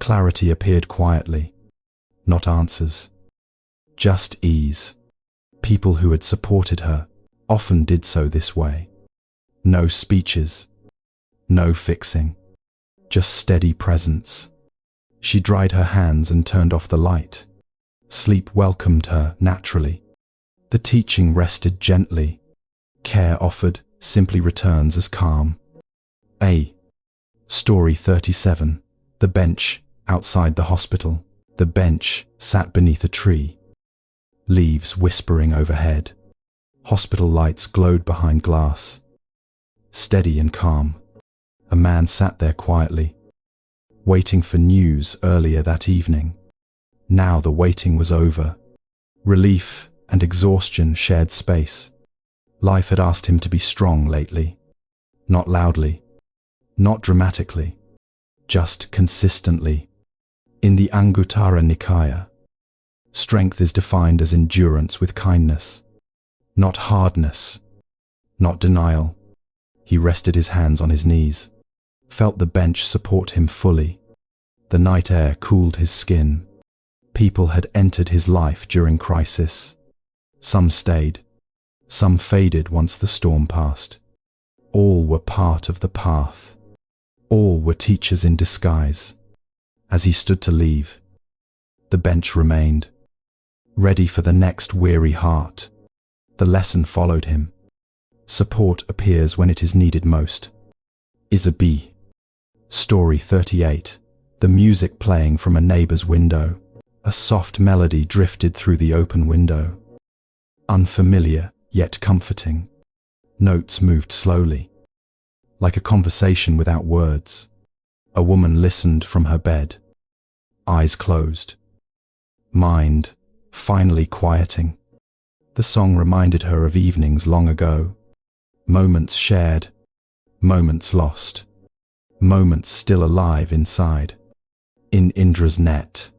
clarity appeared quietly. Not answers, just ease. People who had supported her often did so this way. No speeches, no fixing, just steady presence. She dried her hands and turned off the light. Sleep welcomed her naturally. The teaching rested gently. Care offered simply returns as calm. Story 37. The bench outside the hospital. The bench sat beneath a tree. Leaves whispering overhead. Hospital lights glowed behind glass. Steady and calm, a man sat there quietly, waiting for news earlier that evening. Now the waiting was over. Relief and exhaustion shared space. Life had asked him to be strong lately. Not loudly, not dramatically, just consistently. In the Anguttara Nikaya, strength is defined as endurance with kindness, not hardness, not denial. He rested his hands on his knees, felt the bench support him fully. The night air cooled his skin. People had entered his life during crisis. Some stayed, some faded once the storm passed. All were part of the path. All were teachers in disguise. As he stood to leave, the bench remained, ready for the next weary heart. The lesson followed him. Support appears when it is needed most. B. Story 38. The music playing from a neighbor's window. A soft melody drifted through the open window. Unfamiliar, yet comforting. Notes moved slowly, like a conversation without words. A woman listened from her bed, eyes closed, mind finally quieting. The song reminded her of evenings long ago. Moments shared, moments lost, moments still alive inside. In Indra's net,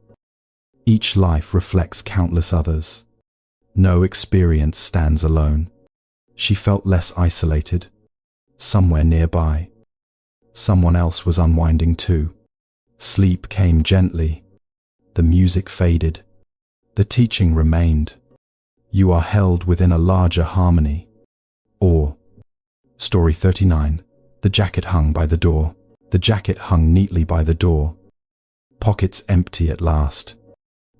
each life reflects countless others. No experience stands alone. She felt less isolated. Somewhere nearby, someone else was unwinding too. Sleep came gently. The music faded. The teaching remained. You are held within a larger harmony. Or, Story 39. The jacket hung by the door. The jacket hung neatly by the door. Pockets empty at last.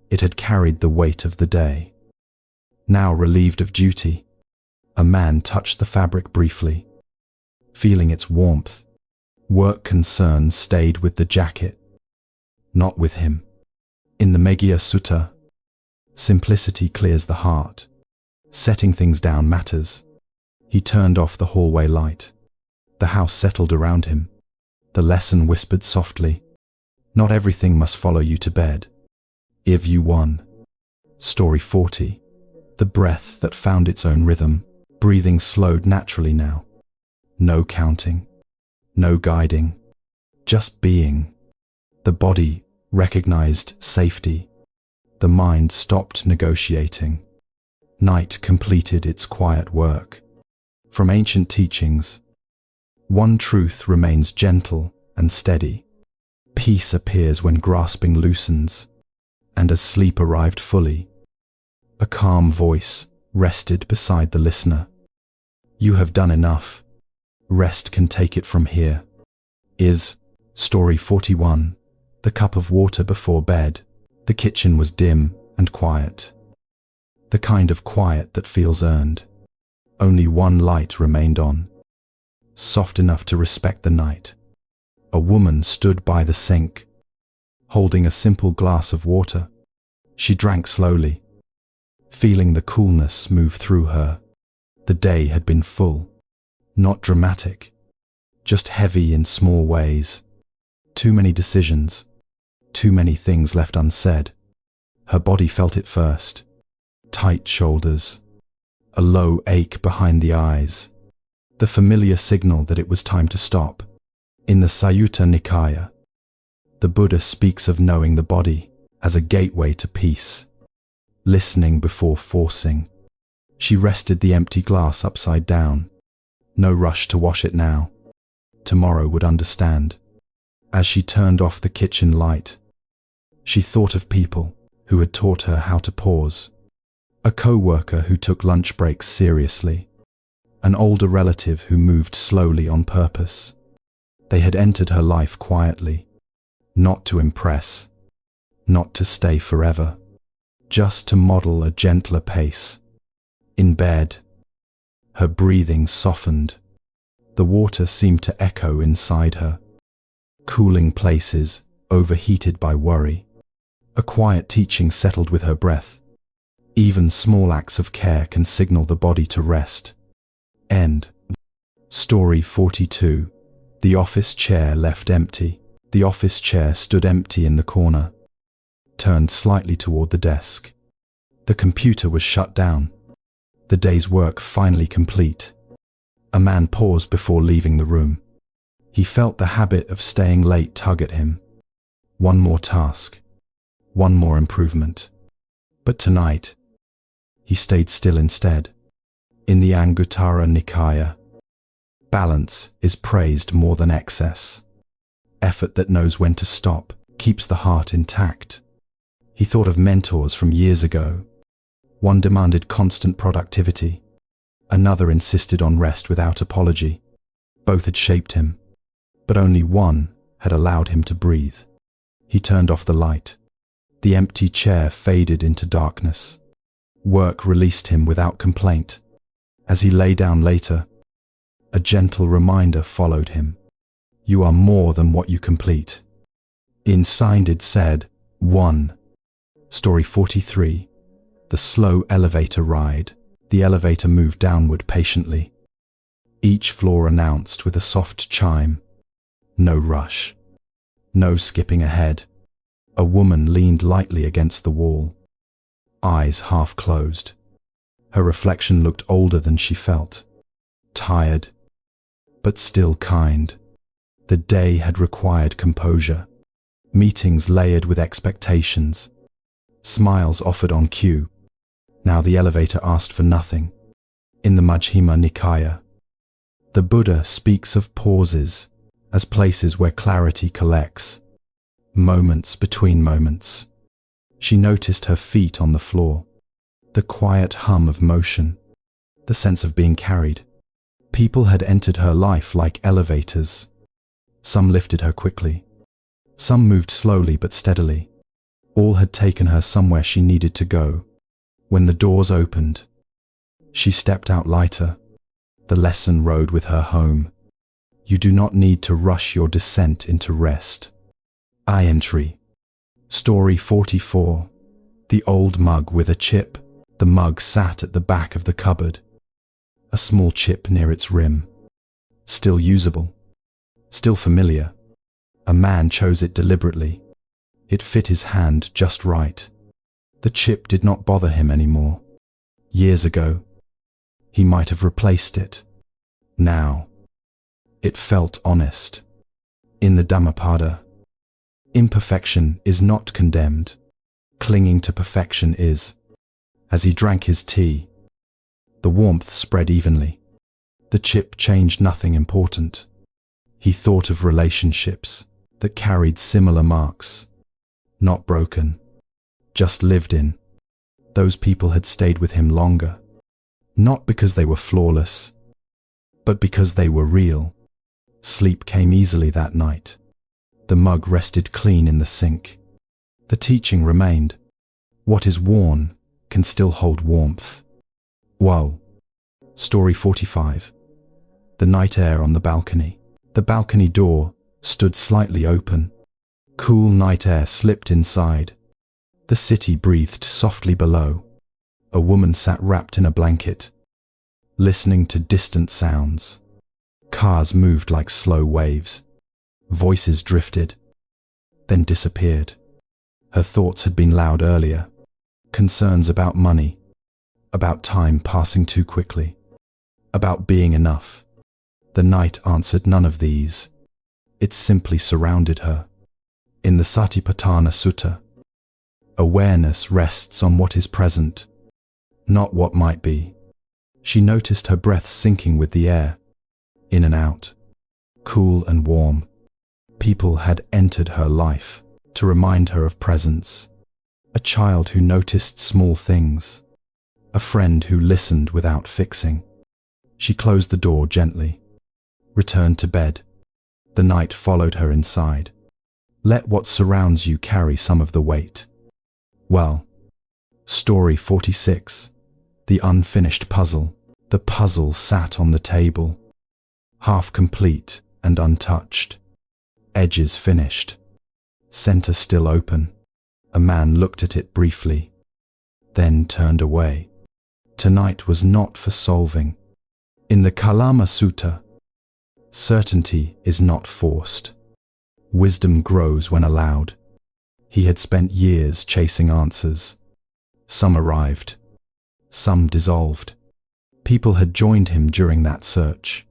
It had carried the weight of the day. Now relieved of duty, a man touched the fabric briefly. Feeling its warmth, work concerns stayed with the jacket, not with him. In the Megha Sutta, simplicity clears the heart. Setting things down matters. He turned off the hallway light. The house settled around him. The lesson whispered softly, not everything must follow you to bed. If you won. Story 40. The breath that found its own rhythm. Breathing slowed naturally now. No counting. No guiding. Just being. The body recognized safety. The mind stopped negotiating. Night completed its quiet work. From ancient teachings, one truth remains gentle and steady. Peace appears when grasping loosens, and as sleep arrived fully, a calm voice rested beside the listener. You have done enough. Rest can take it from here. Is Story 41. The cup of water before bed. The kitchen was dim and quiet. The kind of quiet that feels earned. Only one light remained on, soft enough to respect the night. A woman stood by the sink, holding a simple glass of water. She drank slowly, feeling the coolness move through her. The day had been full, not dramatic, just heavy in small ways. Too many decisions, too many things left unsaid. Her body felt it first. Tight shoulders, a low ache behind the eyes, the familiar signal that it was time to stop. In the Sutta Nikaya, the Buddha speaks of knowing the body as a gateway to peace, listening before forcing. She rested the empty glass upside down. No rush to wash it now. Tomorrow would understand. As she turned off the kitchen light, she thought of people who had taught her how to pause. A co-worker who took lunch breaks seriously. An older relative who moved slowly on purpose. They had entered her life quietly, not to impress, not to stay forever, just to model a gentler pace. In bed, her breathing softened. The water seemed to echo inside her. Cooling places, overheated by worry. A quiet teaching settled with her breath. Even small acts of care can signal the body to rest. End. Story 42. The office chair left empty. The office chair stood empty in the corner, turned slightly toward the desk. The computer was shut down. The day's work finally complete. A man paused before leaving the room. He felt the habit of staying late tug at him. One more task. One more improvement. But tonight, he stayed still instead. In the Anguttara Nikaya, balance is praised more than excess. Effort that knows when to stop keeps the heart intact. He thought of mentors from years ago. One demanded constant productivity. Another insisted on rest without apology. Both had shaped him, but only one had allowed him to breathe. He turned off the light. The empty chair faded into darkness. Work released him without complaint. As he lay down later, a gentle reminder followed him. You are more than what you complete. Inside it said, 1. Story 43. The slow elevator ride. The elevator moved downward patiently. Each floor announced with a soft chime. No rush. No skipping ahead. A woman leaned lightly against the wall, eyes half closed. Her reflection looked older than she felt. Tired, but still kind. The day had required composure. Meetings layered with expectations. Smiles offered on cue. Now the elevator asked for nothing. In the Majjhima Nikaya, the Buddha speaks of pauses as places where clarity collects, moments between moments. She noticed her feet on the floor, the quiet hum of motion, the sense of being carried. People had entered her life like elevators. Some lifted her quickly. Some moved slowly but steadily. All had taken her somewhere she needed to go. When the doors opened, she stepped out lighter. The lesson rode with her home. You do not need to rush your descent into rest. Entry. Story 44. The old mug with a chip. The mug sat at the back of the cupboard. A small chip near its rim. Still usable. Still familiar. A man chose it deliberately. It fit his hand just right. The chip did not bother him anymore. Years ago, he might have replaced it. Now, it felt honest. In the Dhammapada, imperfection is not condemned. Clinging to perfection is. As he drank his tea, the warmth spread evenly. The chip changed nothing important. He thought of relationships that carried similar marks. Not broken, just lived in. Those people had stayed with him longer. Not because they were flawless, but because they were real. Sleep came easily that night. The mug rested clean in the sink. The teaching remained. What is worn can still hold warmth. Whoa. Story 45. The night air on the balcony. The balcony door stood slightly open. Cool night air slipped inside. The city breathed softly below. A woman sat wrapped in a blanket, listening to distant sounds. Cars moved like slow waves. Voices drifted, then disappeared. Her thoughts had been loud earlier. Concerns about money, about time passing too quickly, about being enough. The night answered none of these. It simply surrounded her. In the Satipatthana Sutta, awareness rests on what is present, not what might be. She noticed her breath sinking with the air, in and out, cool and warm. People had entered her life to remind her of presence. A child who noticed small things. A friend who listened without fixing. She closed the door gently, returned to bed. The night followed her inside. Let what surrounds you carry some of the weight. Well, Story 46. The unfinished puzzle. The puzzle sat on the table, half complete and untouched. Edges finished. Center still open. A man looked at it briefly, then turned away. Tonight was not for solving. In the Kalama Sutta, certainty is not forced. Wisdom grows when allowed. He had spent years chasing answers. Some arrived. Some dissolved. People had joined him during that search.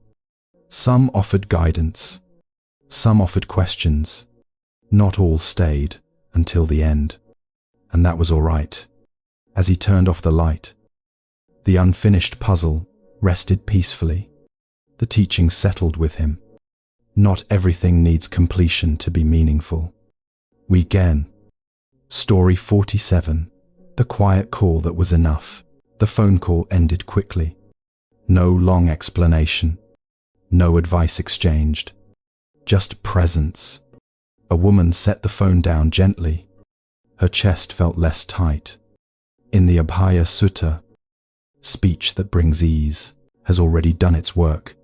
Some offered guidance. Some offered questions. Not all stayed until the end. And that was all right. As he turned off the light, the unfinished puzzle rested peacefully. The teaching settled with him. Not everything needs completion to be meaningful. Weekend. Story 47. The quiet call that was enough. The phone call ended quickly. No long explanation. No advice exchanged. Just presence. A woman set the phone down gently. Her chest felt less tight. In the Abhaya Sutta, speech that brings ease has already done its work.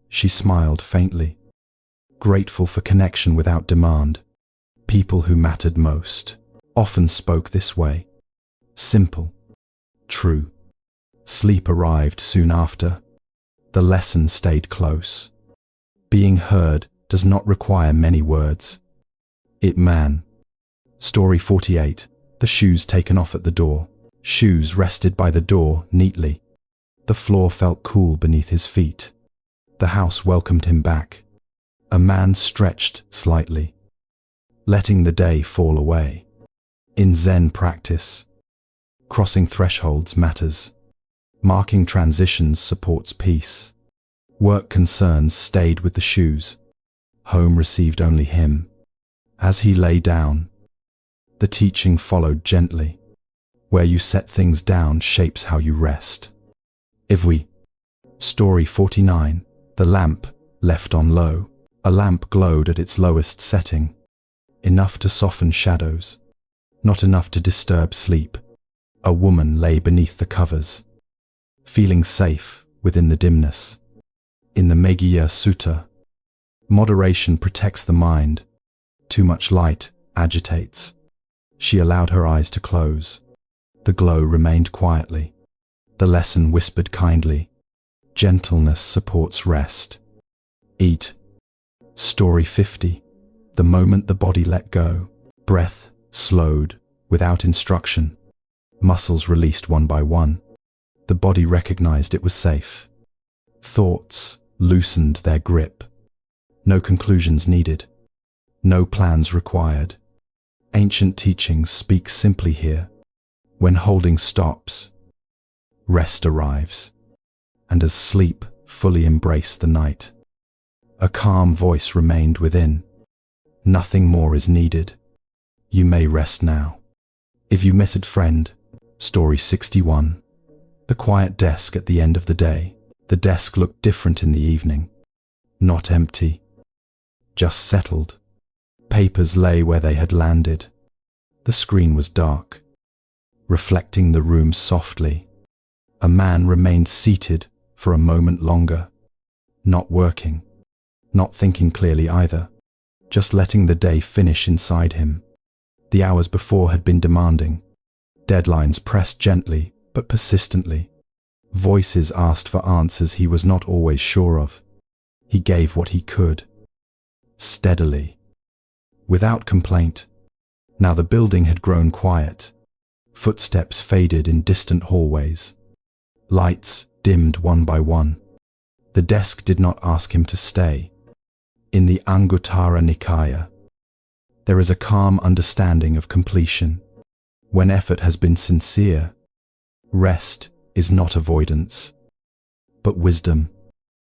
She smiled faintly, grateful for connection without demand. People who mattered most often spoke this way. Simple, true. Sleep arrived soon after. The lesson stayed close. Being heard does not require many words. It man. Story 48. The shoes taken off at the door. Shoes rested by the door neatly. The floor felt cool beneath his feet. The house welcomed him back. A man stretched slightly, letting the day fall away. In Zen practice, Crossing thresholds matters. Marking transitions supports peace. Work concerns stayed with the shoes. Home received only him. As he lay down, the teaching followed gently. Where you set things down shapes how you rest. If we. Story 49. The lamp, left on low. A lamp glowed at its lowest setting. Enough to soften shadows. Not enough to disturb sleep. A woman lay beneath the covers, feeling safe within the dimness. In the Meghiya Sutta, moderation protects the mind. Too much light agitates. She allowed her eyes to close. The glow remained quietly. The lesson whispered kindly. Gentleness supports rest. Eat. Story 50. The moment the body let go, breath slowed without instruction. Muscles released one by one. The body recognized it was safe. Thoughts loosened their grip. No conclusions needed. No plans required. Ancient teachings speak simply here. When holding stops, rest arrives. And as sleep fully embraced the night, a calm voice remained within. Nothing more is needed. You may rest now. If you miss it, friend. Story 61. The quiet desk at the end of the day. The desk looked different in the evening. Not empty. Just settled. Papers lay where they had landed. The screen was dark, reflecting the room softly. A man remained seated for a moment longer. Not working. Not thinking clearly either. Just letting the day finish inside him. The hours before had been demanding. Deadlines pressed gently, but persistently. Voices asked for answers he was not always sure of. He gave what he could. Steadily. Without complaint. Now the building had grown quiet. Footsteps faded in distant hallways. Lights dimmed one by one. The desk did not ask him to stay. In the Anguttara Nikaya, there is a calm understanding of completion. When effort has been sincere, rest is not avoidance, but wisdom.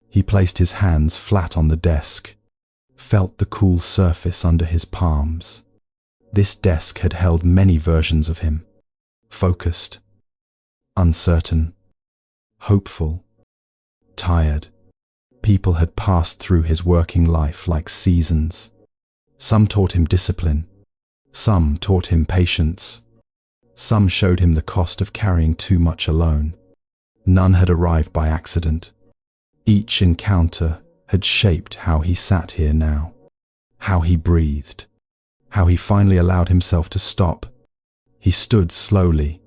He placed his hands flat on the desk, felt the cool surface under his palms. This desk had held many versions of him. Focused, uncertain, hopeful, tired. People had passed through his working life like seasons. Some taught him discipline. Some taught him patience. Some showed him the cost of carrying too much alone. None had arrived by accident. Each encounter had shaped how he sat here now, how he breathed, how he finally allowed himself to stop. He stood slowly,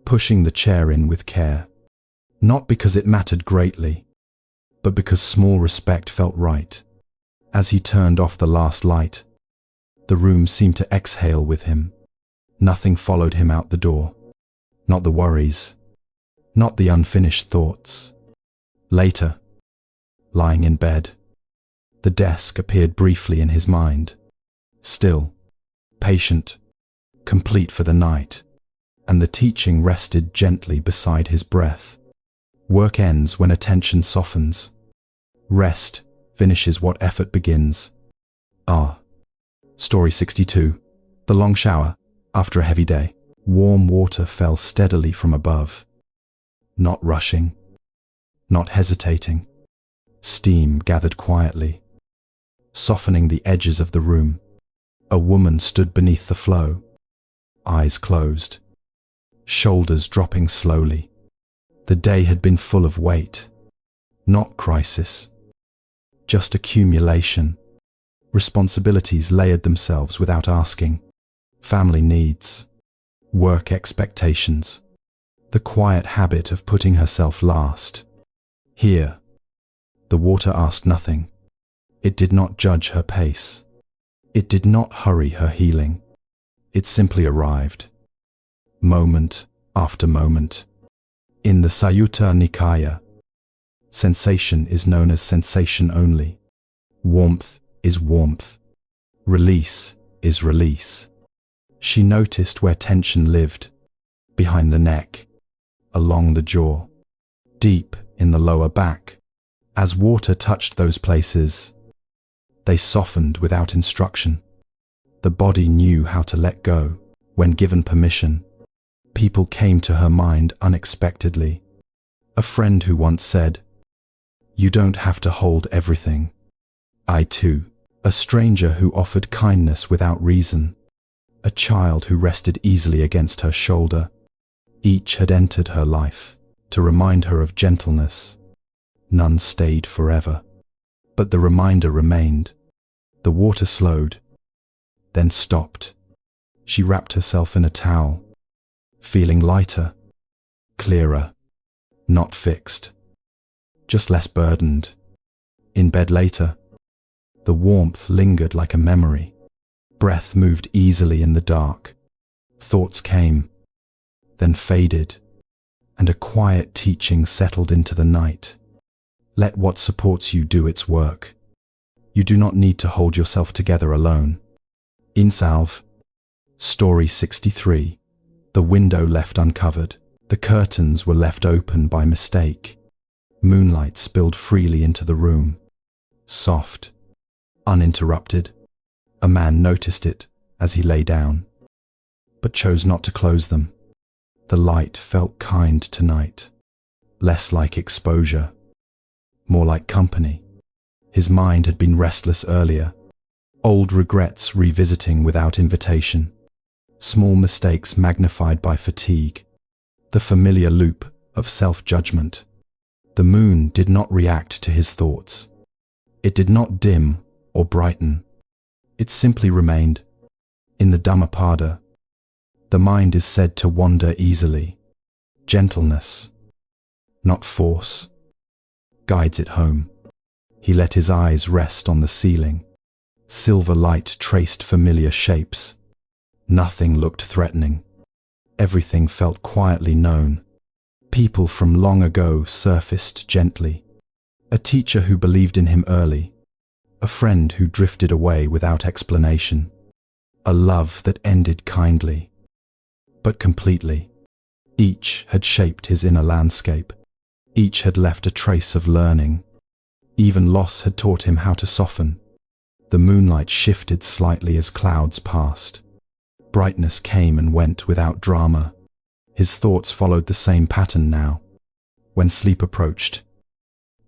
pushing the chair in with care, not because it mattered greatly, but because small respect felt right. As he turned off the last light, the room seemed to exhale with him. Nothing followed him out the door. Not the worries, not the unfinished thoughts. Later, lying in bed, the desk appeared briefly in his mind. Still, patient, complete for the night, and the teaching rested gently beside his breath. Work ends when attention softens. Rest finishes what effort begins. Story 62. The long shower. After a heavy day, warm water fell steadily from above. Not rushing, not hesitating. Steam gathered quietly, softening the edges of the room. A woman stood beneath the flow, eyes closed, shoulders dropping slowly. The day had been full of weight, not crisis, just accumulation. Responsibilities layered themselves without asking. Family needs, work expectations, the quiet habit of putting herself last. Here, the water asked nothing. It did not judge her pace. It did not hurry her healing. It simply arrived, moment after moment. In the Sayutta Nikaya, sensation is known as sensation only. Warmth is warmth. Release is release. She noticed where tension lived, behind the neck, along the jaw, deep in the lower back. As water touched those places, they softened without instruction. The body knew how to let go when given permission. People came to her mind unexpectedly. A friend who once said, "You don't have to hold everything." I too. A stranger who offered kindness without reason. A child who rested easily against her shoulder. Each had entered her life to remind her of gentleness. None stayed forever, but the reminder remained. The water slowed, then stopped. She wrapped herself in a towel, feeling lighter, clearer, not fixed, just less burdened. In bed later, the warmth lingered like a memory. Breath moved easily in the dark. Thoughts came, then faded, and a quiet teaching settled into the night. Let what supports you do its work. You do not need to hold yourself together alone. Insalve. Story 63. The window left uncovered. The curtains were left open by mistake. Moonlight spilled freely into the room. Soft, uninterrupted. A man noticed it as he lay down, but chose not to close them. The light felt kind tonight, less like exposure, more like company. His mind had been restless earlier, old regrets revisiting without invitation, small mistakes magnified by fatigue, the familiar loop of self-judgment. The moon did not react to his thoughts. It did not dim or brighten. It simply remained. In the Dhammapada, the mind is said to wander easily. Gentleness, not force, guides it home. He let his eyes rest on the ceiling. Silver light traced familiar shapes. Nothing looked threatening. Everything felt quietly known. People from long ago surfaced gently. A teacher who believed in him early. A friend who drifted away without explanation. A love that ended kindly, but completely. Each had shaped his inner landscape. Each had left a trace of learning. Even loss had taught him how to soften. The moonlight shifted slightly as clouds passed. Brightness came and went without drama. His thoughts followed the same pattern now. When sleep approached,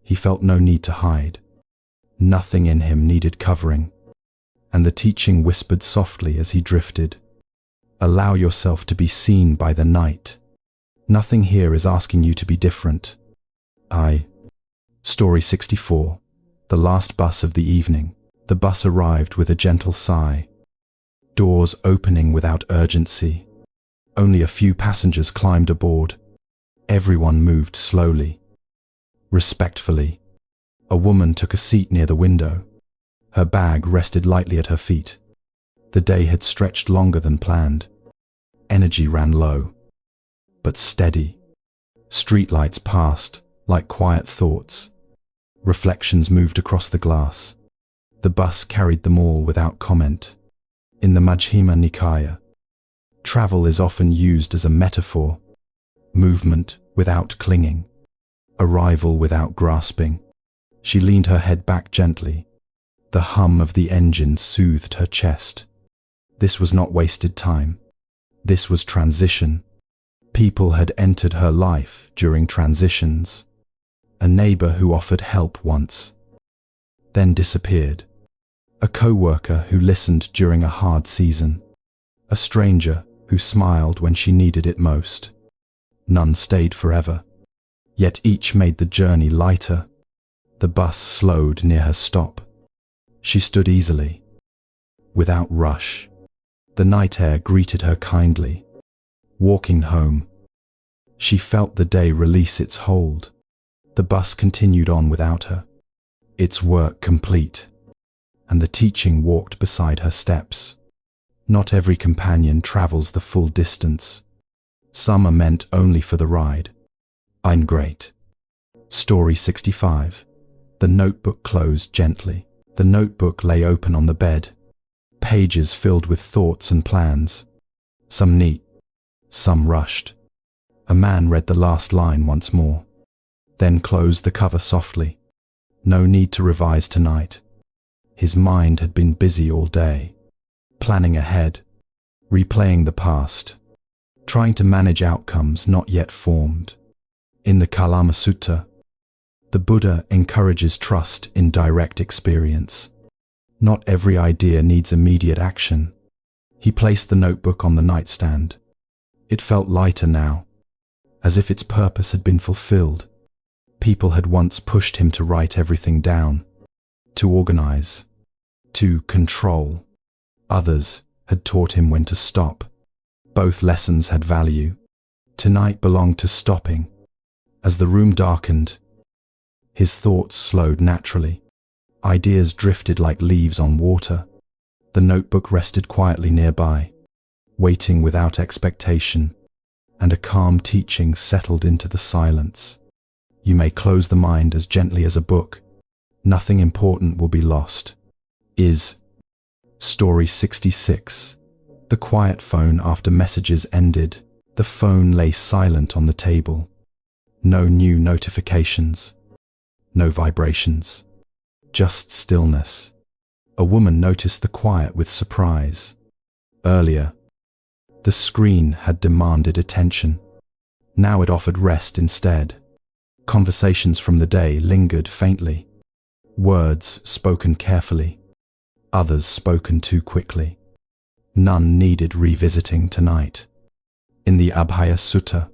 he felt no need to hide. Nothing in him needed covering. And the teaching whispered softly as he drifted. Allow yourself to be seen by the night. Nothing here is asking you to be different. Story 64. The last bus of the evening. The bus arrived with a gentle sigh. Doors opening without urgency. Only a few passengers climbed aboard. Everyone moved slowly, respectfully. A woman took a seat near the window. Her bag rested lightly at her feet. The day had stretched longer than planned. Energy ran low, but steady. Streetlights passed like quiet thoughts. Reflections moved across the glass. The bus carried them all without comment. In the Majjhima Nikaya, travel is often used as a metaphor. Movement without clinging. Arrival without grasping. She leaned her head back gently. The hum of the engine soothed her chest. This was not wasted time. This was transition. People had entered her life during transitions. A neighbor who offered help once, then disappeared. A co-worker who listened during a hard season. A stranger who smiled when she needed it most. None stayed forever, yet each made the journey lighter. The bus slowed near her stop. She stood easily, without rush. The night air greeted her kindly. Walking home, she felt the day release its hold. The bus continued on without her, its work complete, and the teaching walked beside her steps. Not every companion travels the full distance. Some are meant only for the ride. I'm great. Story 65. The notebook closed gently. The notebook lay open on the bed. Pages filled with thoughts and plans. Some neat, some rushed. A man read the last line once more, then closed the cover softly. No need to revise tonight. His mind had been busy all day, planning ahead, replaying the past, trying to manage outcomes not yet formed. In the Kalama Sutta, the Buddha encourages trust in direct experience. Not every idea needs immediate action. He placed the notebook on the nightstand. It felt lighter now, as if its purpose had been fulfilled. People had once pushed him to write everything down, to organize, to control. Others had taught him when to stop. Both lessons had value. Tonight belonged to stopping. As the room darkened, his thoughts slowed naturally. Ideas drifted like leaves on water. The notebook rested quietly nearby, waiting without expectation, and a calm teaching settled into the silence. You may close the mind as gently as a book. Nothing important will be lost. Story 66. The quiet phone after messages ended. The phone lay silent on the table. No new notifications. No vibrations. Just stillness. A woman noticed the quiet with surprise. Earlier, the screen had demanded attention. Now it offered rest instead. Conversations from the day lingered faintly. Words spoken carefully. Others spoken too quickly. None needed revisiting tonight. In the Abhaya Sutta,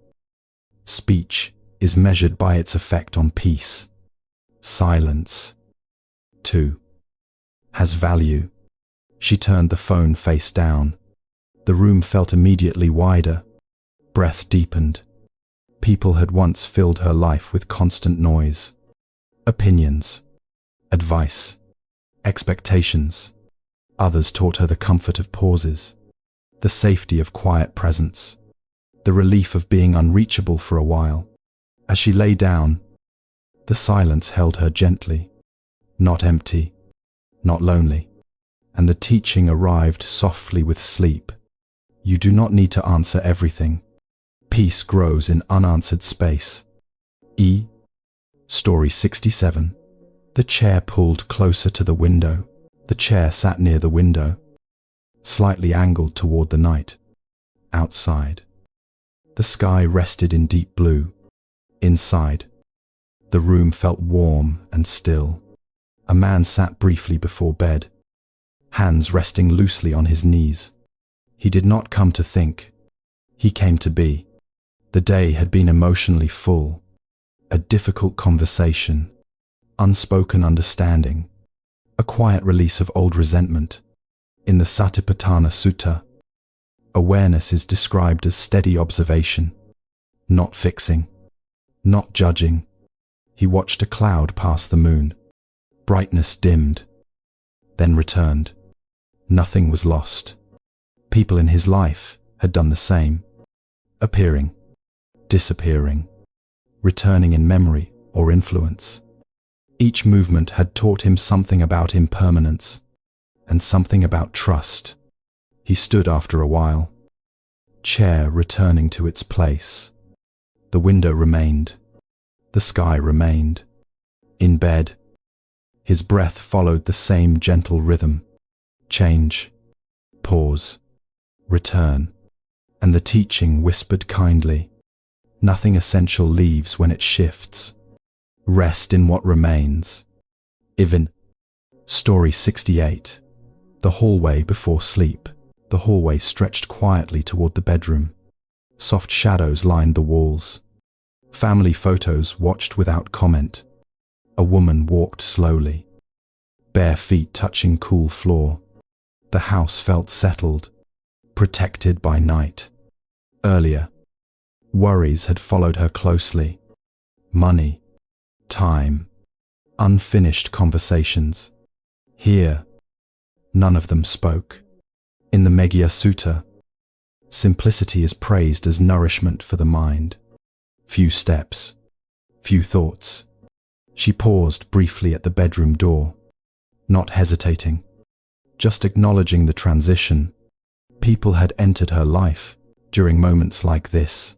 speech is measured by its effect on peace. Silence, too, has value. She turned the phone face down. The room felt immediately wider. Breath deepened. People had once filled her life with constant noise. Opinions, advice, expectations. Others taught her the comfort of pauses, the safety of quiet presence, the relief of being unreachable for a while. As she lay down, the silence held her gently, not empty, not lonely, and the teaching arrived softly with sleep. You do not need to answer everything. Peace grows in unanswered space. Story 67. The chair pulled closer to the window. The chair sat near the window, slightly angled toward the night. Outside, the sky rested in deep blue. Inside, the room felt warm and still. A man sat briefly before bed, hands resting loosely on his knees. He did not come to think. He came to be. The day had been emotionally full. A difficult conversation, unspoken understanding, a quiet release of old resentment. In the Satipatthana Sutta, awareness is described as steady observation, not fixing, not judging. He watched a cloud pass the moon. Brightness dimmed, then returned. Nothing was lost. People in his life had done the same, appearing, disappearing, returning in memory or influence. Each movement had taught him something about impermanence and something about trust. He stood after a while, chair returning to its place. The window remained. The sky remained. In bed, his breath followed the same gentle rhythm. Change, pause, return, and the teaching whispered kindly. Nothing essential leaves when it shifts. Rest in what remains. Story 68. The hallway before sleep. The hallway stretched quietly toward the bedroom. Soft shadows lined the walls. Family photos watched without comment. A woman walked slowly, bare feet touching cool floor. The house felt settled, protected by night. Earlier, worries had followed her closely. Money, time, unfinished conversations. Here, none of them spoke. In the Megha Sutta, simplicity is praised as nourishment for the mind. Few steps, few thoughts. She paused briefly at the bedroom door, not hesitating, just acknowledging the transition. People had entered her life during moments like this.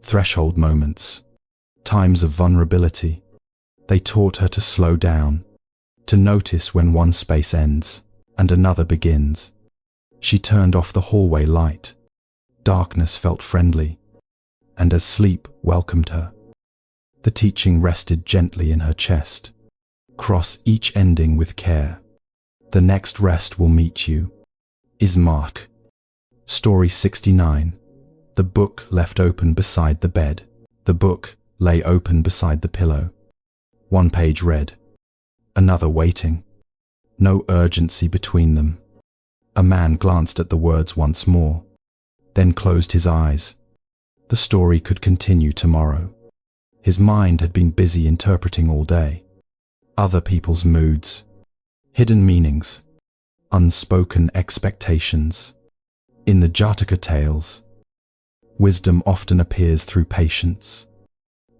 Threshold moments, times of vulnerability. They taught her to slow down, to notice when one space ends and another begins. She turned off the hallway light. Darkness felt friendly, and as sleep welcomed her, the teaching rested gently in her chest. Cross each ending with care. The next rest will meet you. Is Mark. Story 69. The book left open beside the bed. The book lay open beside the pillow. One page read, another waiting. No urgency between them. A man glanced at the words once more, then closed his eyes. The story could continue tomorrow. His mind had been busy interpreting all day. Other people's moods, hidden meanings, unspoken expectations. In the Jataka tales, wisdom often appears through patience.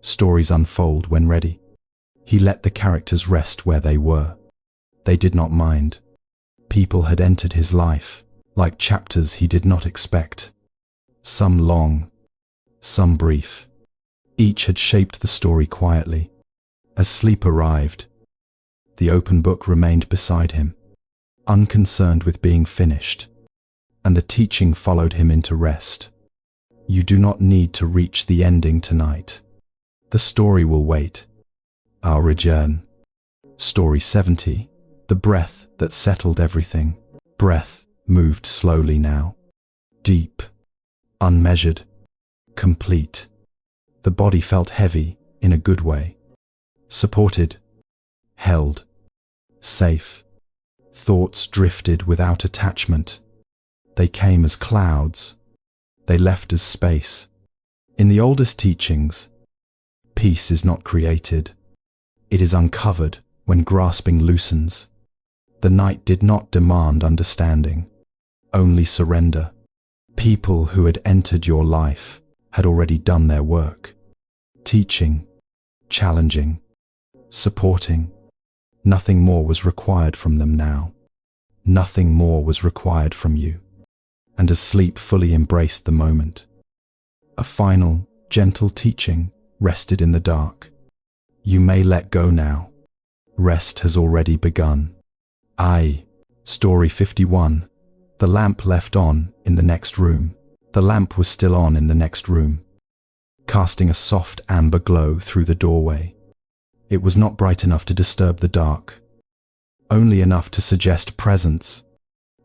Stories unfold when ready. He let the characters rest where they were. They did not mind. People had entered his life, like chapters he did not expect. Some long, some brief. Each had shaped the story quietly. As sleep arrived, the open book remained beside him, unconcerned with being finished, and the teaching followed him into rest. You do not need to reach the ending tonight. The story will wait. Our return. Story 70. The breath that settled everything. Breath moved slowly now. Deep, unmeasured, complete. The body felt heavy in a good way. Supported, held, safe. Thoughts drifted without attachment. They came as clouds. They left as space. In the oldest teachings, peace is not created. It is uncovered when grasping loosens. The night did not demand understanding, only surrender. People who had entered your life had already done their work. Teaching, challenging, supporting. Nothing more was required from them now. Nothing more was required from you. And as sleep fully embraced the moment, a final, gentle teaching rested in the dark. You may let go now. Rest has already begun. Story 51. The lamp left on in the next room. The lamp was still on in the next room, casting a soft amber glow through the doorway. It was not bright enough to disturb the dark, only enough to suggest presence,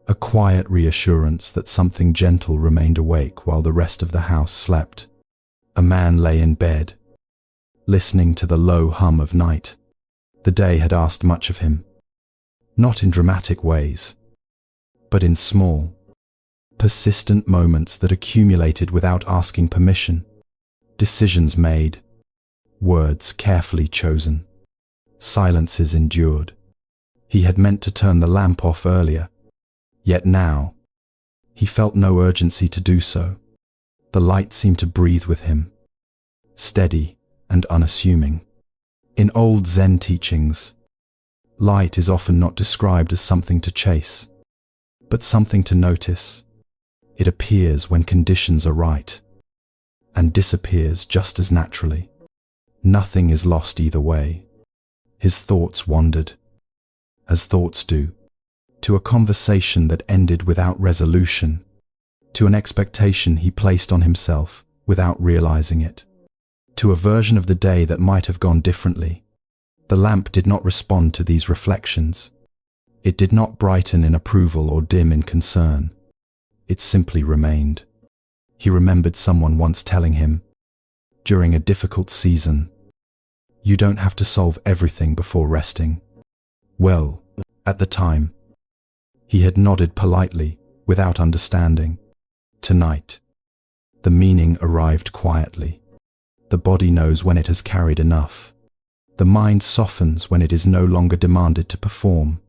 a quiet reassurance that something gentle remained awake while the rest of the house slept. A man lay in bed, listening to the low hum of night. The day had asked much of him, not in dramatic ways, but in small, persistent moments that accumulated without asking permission. Decisions made, words carefully chosen, silences endured. He had meant to turn the lamp off earlier, yet now, he felt no urgency to do so. The light seemed to breathe with him, steady and unassuming. In old Zen teachings, light is often not described as something to chase, but something to notice. It appears when conditions are right, and disappears just as naturally. Nothing is lost either way. His thoughts wandered, as thoughts do, to a conversation that ended without resolution, to an expectation he placed on himself without realizing it, to a version of the day that might have gone differently. The lamp did not respond to these reflections. It did not brighten in approval or dim in concern. It simply remained. He remembered someone once telling him, during a difficult season, you don't have to solve everything before resting. Well, at the time, he had nodded politely, without understanding. Tonight, the meaning arrived quietly. The body knows when it has carried enough. The mind softens when it is no longer demanded to perform.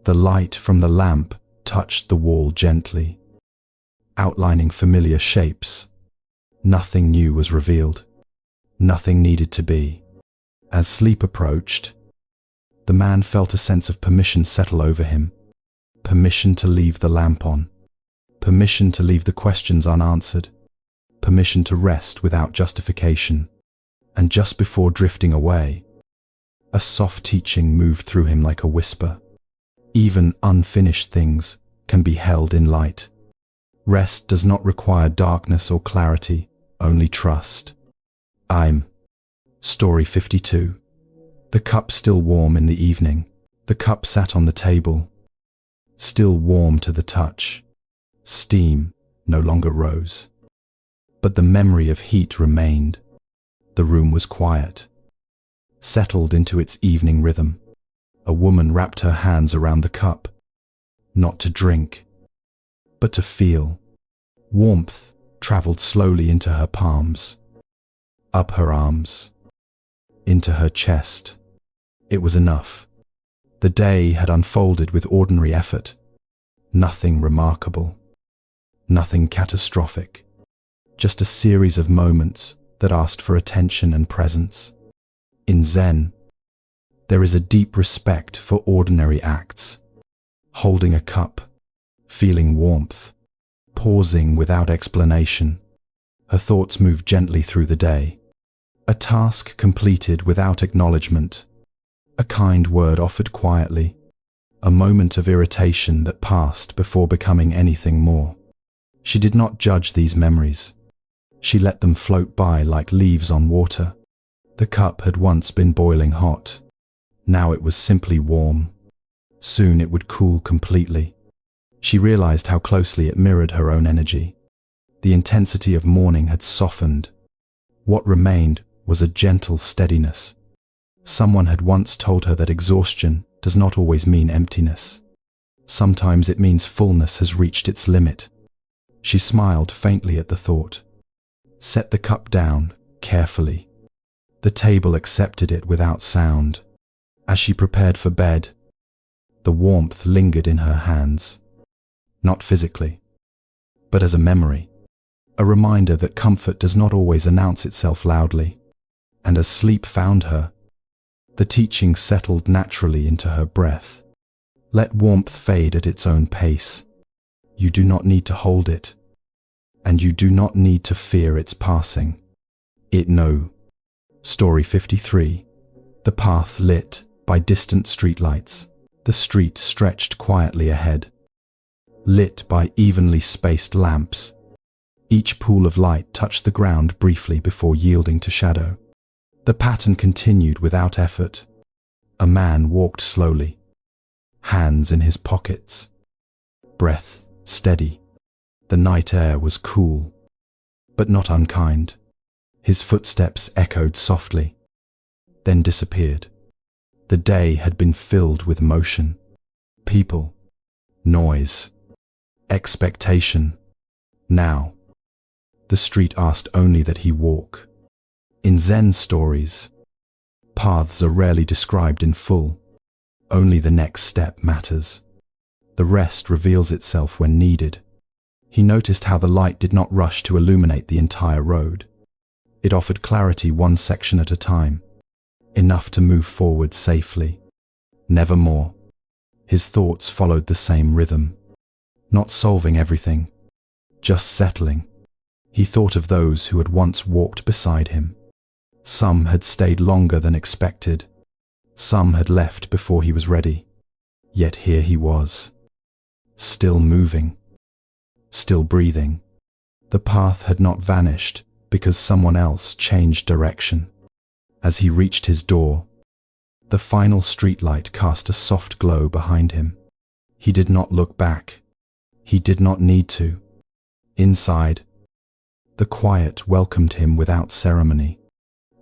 The light from the lamp touched the wall gently, outlining familiar shapes. Nothing new was revealed. Nothing needed to be. As sleep approached, the man felt a sense of permission settle over him. Permission to leave the lamp on. Permission to leave the questions unanswered. permission to rest without justification. And just before drifting away, a soft teaching moved through him like a whisper. Even unfinished things can be held in light. Rest does not require darkness or clarity, only trust. Story 52. The cup still warm in the evening. The cup sat on the table, still warm to the touch. Steam no longer rose, but the memory of heat remained. The room was quiet, settled into its evening rhythm. A woman wrapped her hands around the cup, not to drink, but to feel. Warmth traveled slowly into her palms, up her arms, into her chest. It was enough. The day had unfolded with ordinary effort. Nothing remarkable, nothing catastrophic, just a series of moments that asked for attention and presence. In Zen, there is a deep respect for ordinary acts. Holding a cup, feeling warmth, pausing without explanation. Her thoughts moved gently through the day. A task completed without acknowledgement. A kind word offered quietly. A moment of irritation that passed before becoming anything more. She did not judge these memories. She let them float by like leaves on water. The cup had once been boiling hot. Now it was simply warm. Soon it would cool completely. She realized how closely it mirrored her own energy. The intensity of morning had softened. What remained was a gentle steadiness. Someone had once told her that exhaustion does not always mean emptiness. Sometimes it means fullness has reached its limit. She smiled faintly at the thought. Set the cup down, carefully. The table accepted it without sound. As she prepared for bed, the warmth lingered in her hands. Not physically, but as a memory. A reminder that comfort does not always announce itself loudly. And as sleep found her, the teaching settled naturally into her breath. Let warmth fade at its own pace. You do not need to hold it, and you do not need to fear its passing. Story 53. The path lit by distant streetlights. The street stretched quietly ahead, lit by evenly spaced lamps. Each pool of light touched the ground briefly before yielding to shadow. The pattern continued without effort. A man walked slowly, hands in his pockets, breath steady. The night air was cool, but not unkind. His footsteps echoed softly, then disappeared. The day had been filled with motion, people, noise, expectation. Now, the street asked only that he walk. In Zen stories, paths are rarely described in full. Only the next step matters. The rest reveals itself when needed. He noticed how the light did not rush to illuminate the entire road. It offered clarity one section at a time, enough to move forward safely. Never more. His thoughts followed the same rhythm, not solving everything, just settling. He thought of those who had once walked beside him. Some had stayed longer than expected. Some had left before he was ready. Yet here he was, still moving, still breathing. The path had not vanished because someone else changed direction. As he reached his door, the final streetlight cast a soft glow behind him. He did not look back. He did not need to. Inside, the quiet welcomed him without ceremony.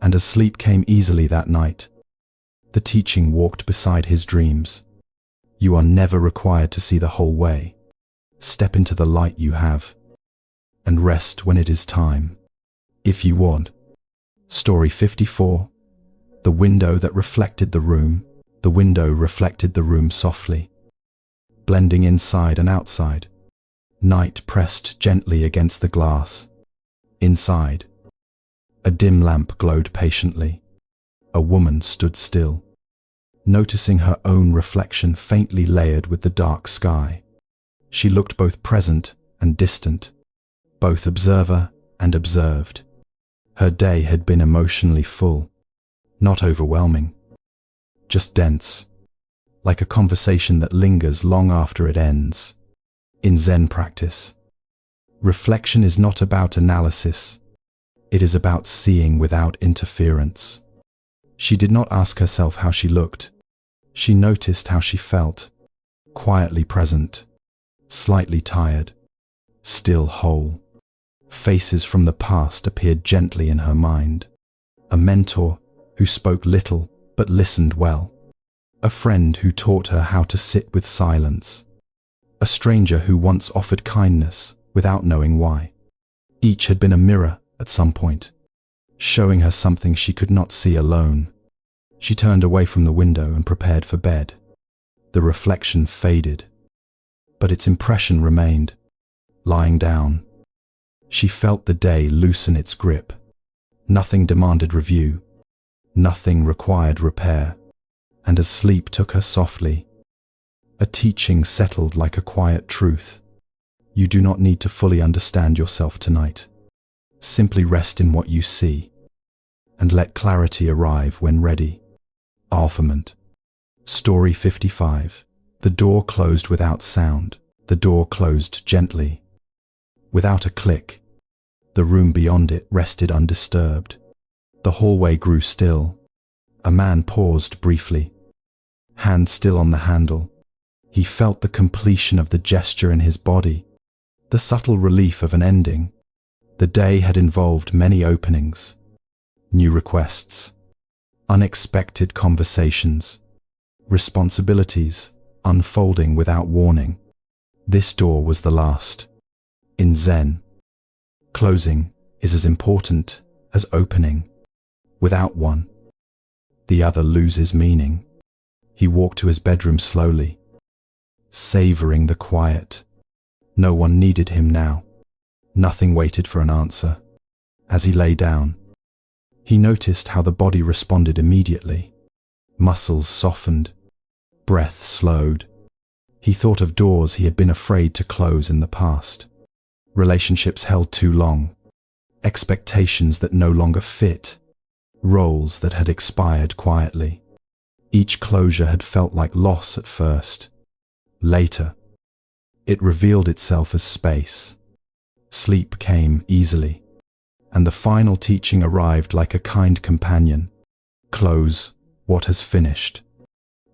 And as sleep came easily that night, the teaching walked beside his dreams. You are never required to see the whole way. Step into the light you have, and rest when it is time, if you want. Story 54. The window that reflected the room. The window reflected the room softly, blending inside and outside. Night pressed gently against the glass. Inside, a dim lamp glowed patiently. A woman stood still, noticing her own reflection faintly layered with the dark sky. She looked both present and distant, both observer and observed. Her day had been emotionally full, not overwhelming, just dense, like a conversation that lingers long after it ends. In Zen practice, reflection is not about analysis. It is about seeing without interference. She did not ask herself how she looked. She noticed how she felt, quietly present, slightly tired, still whole. Faces from the past appeared gently in her mind. A mentor who spoke little but listened well. A friend who taught her how to sit with silence. A stranger who once offered kindness without knowing why. Each had been a mirror at some point, showing her something she could not see alone. She turned away from the window and prepared for bed. The reflection faded, but its impression remained. Lying down, she felt the day loosen its grip. Nothing demanded review. Nothing required repair. And as sleep took her softly, a teaching settled like a quiet truth. You do not need to fully understand yourself tonight. Simply rest in what you see, and let clarity arrive when ready. Alphamont. Story 55. The door closed without sound. The door closed gently. Without a click. The room beyond it rested undisturbed. The hallway grew still. A man paused briefly, hand still on the handle. He felt the completion of the gesture in his body, the subtle relief of an ending. The day had involved many openings, new requests, unexpected conversations, responsibilities unfolding without warning. This door was the last. In Zen, closing is as important as opening. Without one, the other loses meaning. He walked to his bedroom slowly, savoring the quiet. No one needed him now. Nothing waited for an answer. As he lay down, he noticed how the body responded immediately. Muscles softened, breath slowed. He thought of doors he had been afraid to close in the past. Relationships held too long, expectations that no longer fit, roles that had expired quietly. Each closure had felt like loss at first. Later, it revealed itself as space. Sleep came easily, and the final teaching arrived like a kind companion. Close what has finished.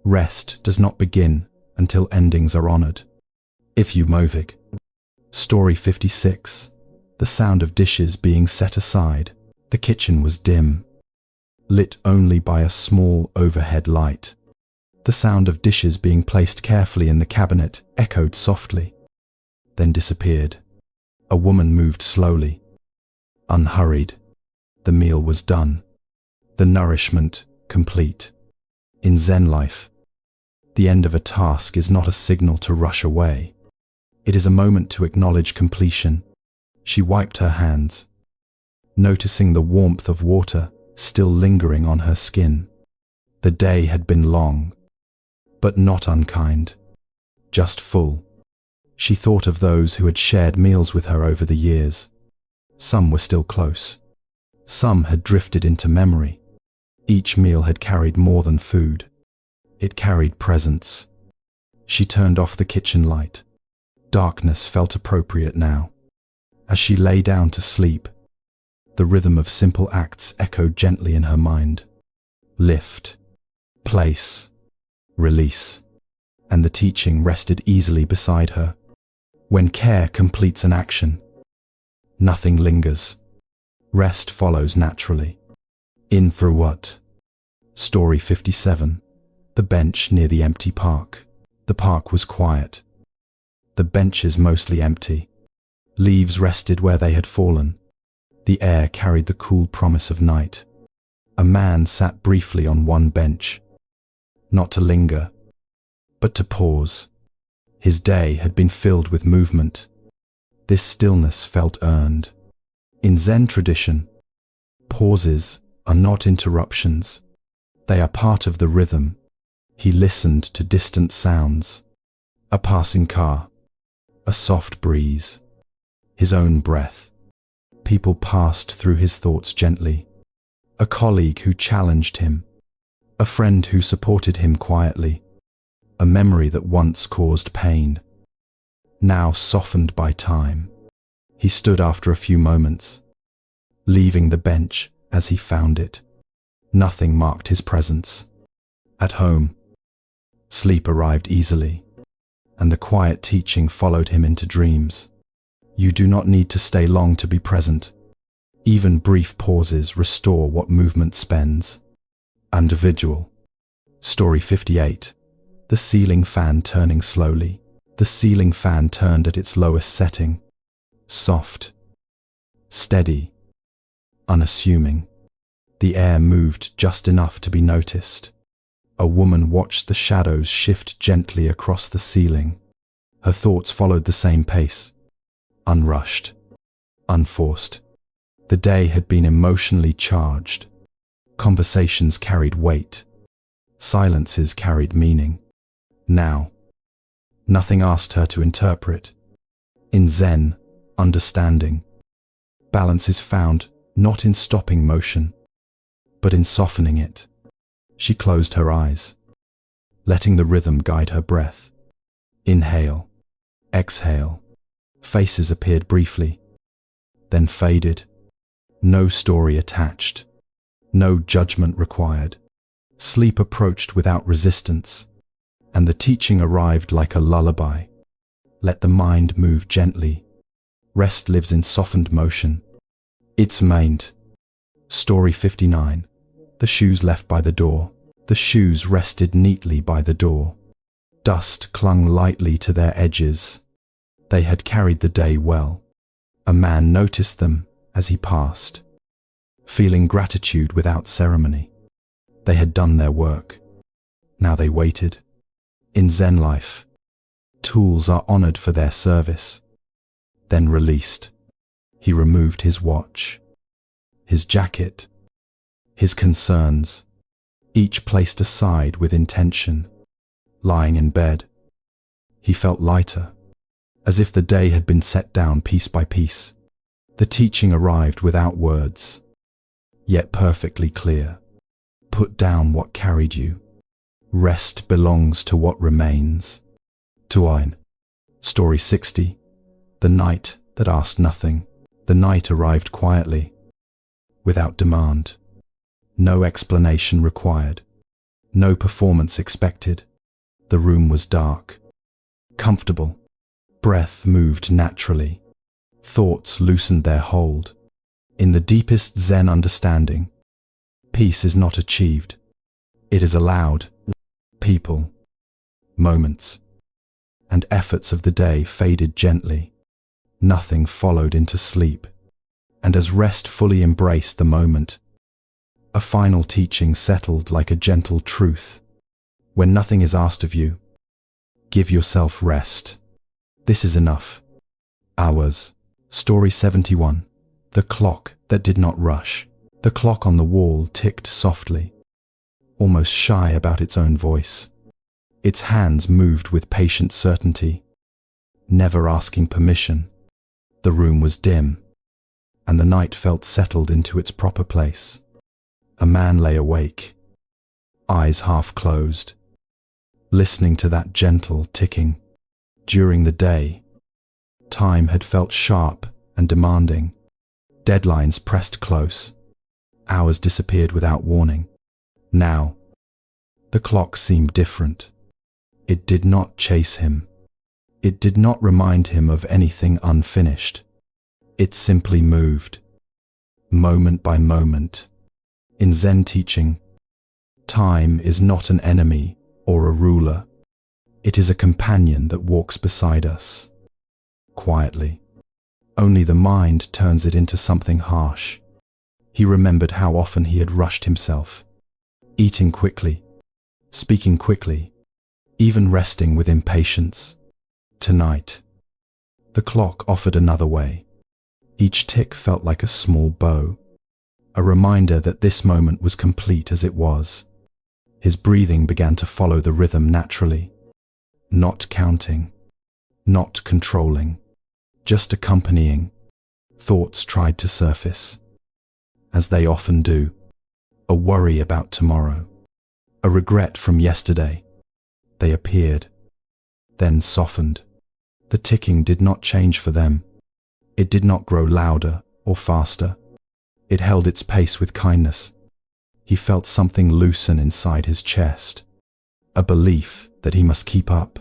Rest does not begin until endings are honored. If you Movig. Story 56. The sound of dishes being set aside. The kitchen was dim, lit only by a small overhead light. The sound of dishes being placed carefully in the cabinet echoed softly, then disappeared. A woman moved slowly, unhurried. The meal was done, the nourishment complete. In Zen life, the end of a task is not a signal to rush away. It is a moment to acknowledge completion. She wiped her hands, noticing the warmth of water still lingering on her skin. The day had been long, but not unkind, just full. She thought of those who had shared meals with her over the years. Some were still close. Some had drifted into memory. Each meal had carried more than food. It carried presence. She turned off the kitchen light. Darkness felt appropriate now. As she lay down to sleep, the rhythm of simple acts echoed gently in her mind. Lift, place, release, and the teaching rested easily beside her. When care completes an action, nothing lingers. Rest follows naturally. In through what? Story 57. The bench near the empty park. The park was quiet. The benches mostly empty. Leaves rested where they had fallen. The air carried the cool promise of night. A man sat briefly on one bench, not to linger, but to pause. His day had been filled with movement. This stillness felt earned. In Zen tradition, pauses are not interruptions. They are part of the rhythm. He listened to distant sounds. A passing car, a soft breeze, his own breath. People passed through his thoughts gently. A colleague who challenged him. A friend who supported him quietly. A memory that once caused pain, now softened by time. He stood after a few moments, leaving the bench as he found it. Nothing marked his presence. At home, sleep arrived easily, and the quiet teaching followed him into dreams. You do not need to stay long to be present. Even brief pauses restore what movement spends. Individual. Story 58. The ceiling fan turning slowly. The ceiling fan turned at its lowest setting. Soft, steady, unassuming. The air moved just enough to be noticed. A woman watched the shadows shift gently across the ceiling. Her thoughts followed the same pace. Unrushed, unforced. The day had been emotionally charged. Conversations carried weight. Silences carried meaning. Now, nothing asked her to interpret. In Zen, understanding, balance is found not in stopping motion, but in softening it. She closed her eyes, letting the rhythm guide her breath. Inhale, exhale. Faces appeared briefly, then faded. No story attached, no judgment required. Sleep approached without resistance, and the teaching arrived like a lullaby. Let the mind move gently. Rest lives in softened motion. It's mind. Story 59. The shoes left by the door. The shoes rested neatly by the door. Dust clung lightly to their edges. They had carried the day well. A man noticed them as he passed, feeling gratitude without ceremony. They had done their work. Now they waited. In Zen life, tools are honored for their service, then released. He removed his watch, his jacket, his concerns, each placed aside with intention. Lying in bed, he felt lighter, as if the day had been set down piece by piece. The teaching arrived without words, yet perfectly clear. Put down what carried you. Rest belongs to what remains. Tuain. Story 60. The night that asked nothing. The night arrived quietly, without demand. No explanation required. No performance expected. The room was dark, comfortable. Breath moved naturally. Thoughts loosened their hold. In the deepest Zen understanding, peace is not achieved. It is allowed. People, moments, and efforts of the day faded gently. Nothing followed into sleep. And as rest fully embraced the moment, a final teaching settled like a gentle truth. When nothing is asked of you, give yourself rest. This is enough. Hours. Story 71. The clock that did not rush. The clock on the wall ticked softly, almost shy about its own voice. Its hands moved with patient certainty, never asking permission. The room was dim, and the night felt settled into its proper place. A man lay awake, eyes half closed, listening to that gentle ticking. During the day, time had felt sharp and demanding. Deadlines pressed close. Hours disappeared without warning. Now, the clock seemed different. It did not chase him. It did not remind him of anything unfinished. It simply moved, moment by moment. In Zen teaching, time is not an enemy or a ruler. It is a companion that walks beside us, quietly. Only the mind turns it into something harsh. He remembered how often he had rushed himself, eating quickly, speaking quickly, even resting with impatience. Tonight, the clock offered another way. Each tick felt like a small bow, a reminder that this moment was complete as it was. His breathing began to follow the rhythm naturally, not counting, not controlling, just accompanying. Thoughts tried to surface, as they often do. A worry about tomorrow, a regret from yesterday. They appeared, then softened. The ticking did not change for them. It did not grow louder or faster. It held its pace with kindness. He felt something loosen inside his chest, a belief that he must keep up,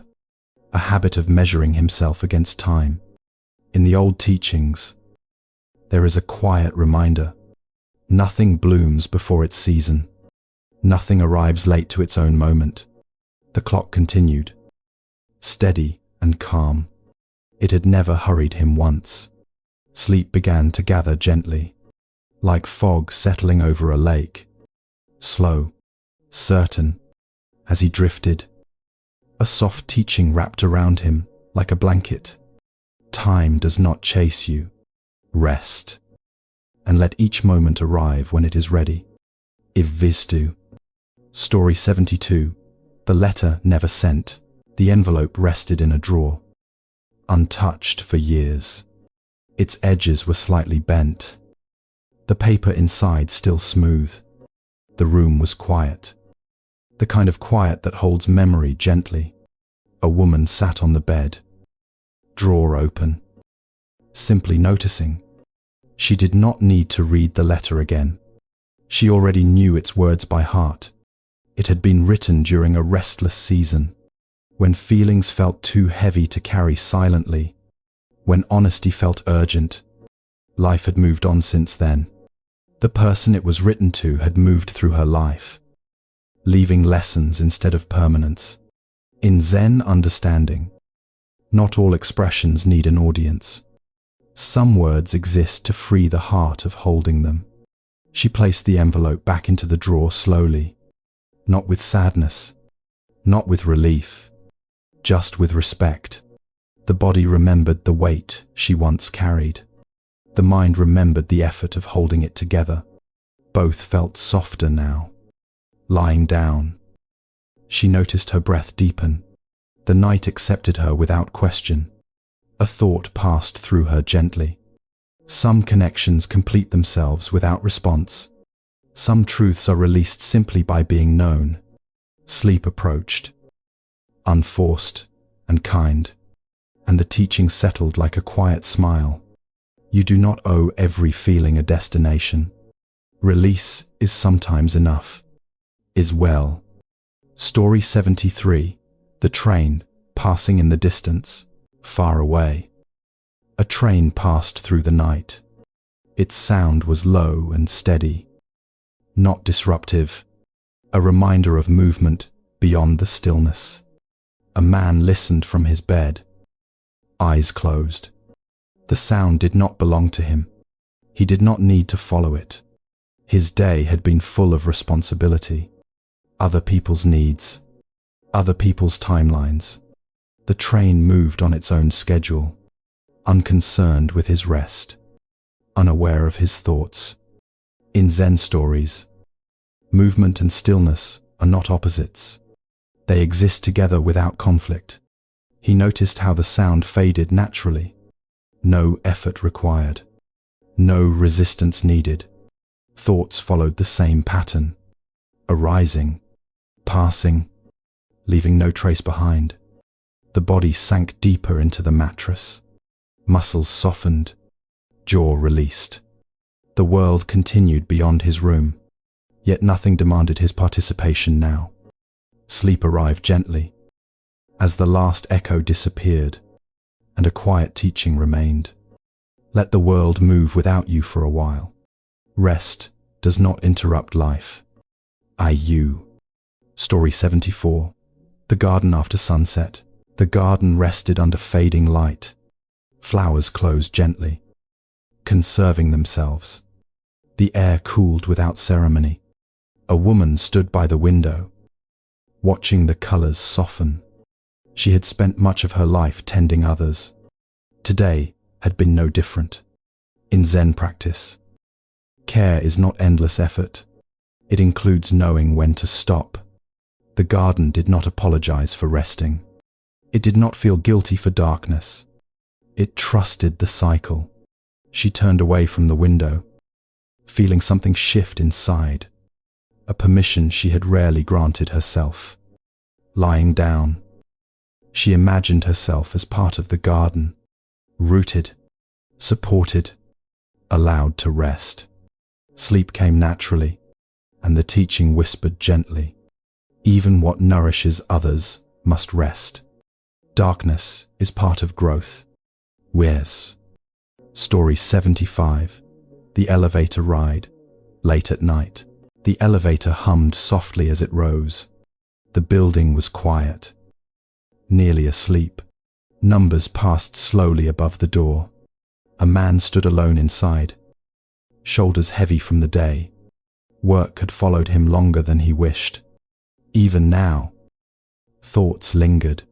a habit of measuring himself against time. In the old teachings, there is a quiet reminder. Nothing blooms before its season. Nothing arrives late to its own moment. The clock continued, steady and calm. It had never hurried him once. Sleep began to gather gently, like fog settling over a lake. Slow, certain, as he drifted. A soft teaching wrapped around him like a blanket. Time does not chase you. Rest, and let each moment arrive when it is ready. If Vistu. Story 72. The letter never sent. The envelope rested in a drawer, untouched for years. Its edges were slightly bent, the paper inside still smooth. The room was quiet, the kind of quiet that holds memory gently. A woman sat on the bed, drawer open, simply noticing. She did not need to read the letter again. She already knew its words by heart. It had been written during a restless season, when feelings felt too heavy to carry silently, when honesty felt urgent. Life had moved on since then. The person it was written to had moved through her life, leaving lessons instead of permanence. In Zen understanding, not all expressions need an audience. Some words exist to free the heart of holding them. She placed the envelope back into the drawer slowly, not with sadness, not with relief, just with respect. The body remembered the weight she once carried. The mind remembered the effort of holding it together. Both felt softer now. Lying down, she noticed her breath deepen. The night accepted her without question. A thought passed through her gently. Some connections complete themselves without response. Some truths are released simply by being known. Sleep approached, unforced and kind, and the teaching settled like a quiet smile. You do not owe every feeling a destination. Release is sometimes enough. Is well. Story 73. The train, passing in the distance, far away. A train passed through the night. Its sound was low and steady, not disruptive, a reminder of movement beyond the stillness. A man listened from his bed, eyes closed. The sound did not belong to him. He did not need to follow it. His day had been full of responsibility, other people's needs, other people's timelines. The train moved on its own schedule, unconcerned with his rest, unaware of his thoughts. In Zen stories, movement and stillness are not opposites. They exist together without conflict. He noticed how the sound faded naturally. No effort required. No resistance needed. Thoughts followed the same pattern, arising, passing, leaving no trace behind. The body sank deeper into the mattress. Muscles softened, jaw released. The world continued beyond his room, yet nothing demanded his participation now. Sleep arrived gently, as the last echo disappeared, and a quiet teaching remained. Let the world move without you for a while. Rest does not interrupt life. You. Story 74. The garden after sunset. The garden rested under fading light. Flowers closed gently, conserving themselves. The air cooled without ceremony. A woman stood by the window, watching the colors soften. She had spent much of her life tending others. Today had been no different. In Zen practice, care is not endless effort. It includes knowing when to stop. The garden did not apologize for resting. It did not feel guilty for darkness. It trusted the cycle. She turned away from the window, feeling something shift inside, a permission she had rarely granted herself. Lying down, she imagined herself as part of the garden, rooted, supported, allowed to rest. Sleep came naturally, and the teaching whispered gently, even what nourishes others must rest. Darkness is part of growth. Where's? Story 75. The elevator ride. Late at night, the elevator hummed softly as it rose. The building was quiet, nearly asleep. Numbers passed slowly above the door. A man stood alone inside, shoulders heavy from the day. Work had followed him longer than he wished. Even now, thoughts lingered.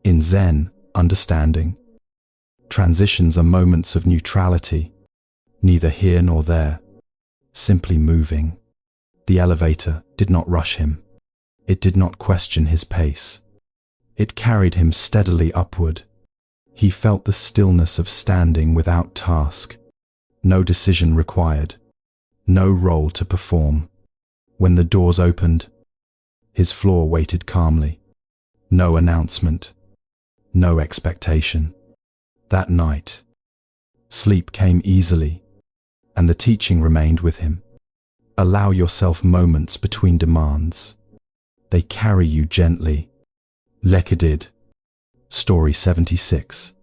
In Zen, understanding, transitions are moments of neutrality, neither here nor there, simply moving. The elevator did not rush him. It did not question his pace. It carried him steadily upward. He felt the stillness of standing without task. No decision required. No role to perform. When the doors opened, his floor waited calmly. No announcement. No expectation. That night, sleep came easily, and the teaching remained with him. Allow yourself moments between demands. They carry you gently. Leke did. Story 76.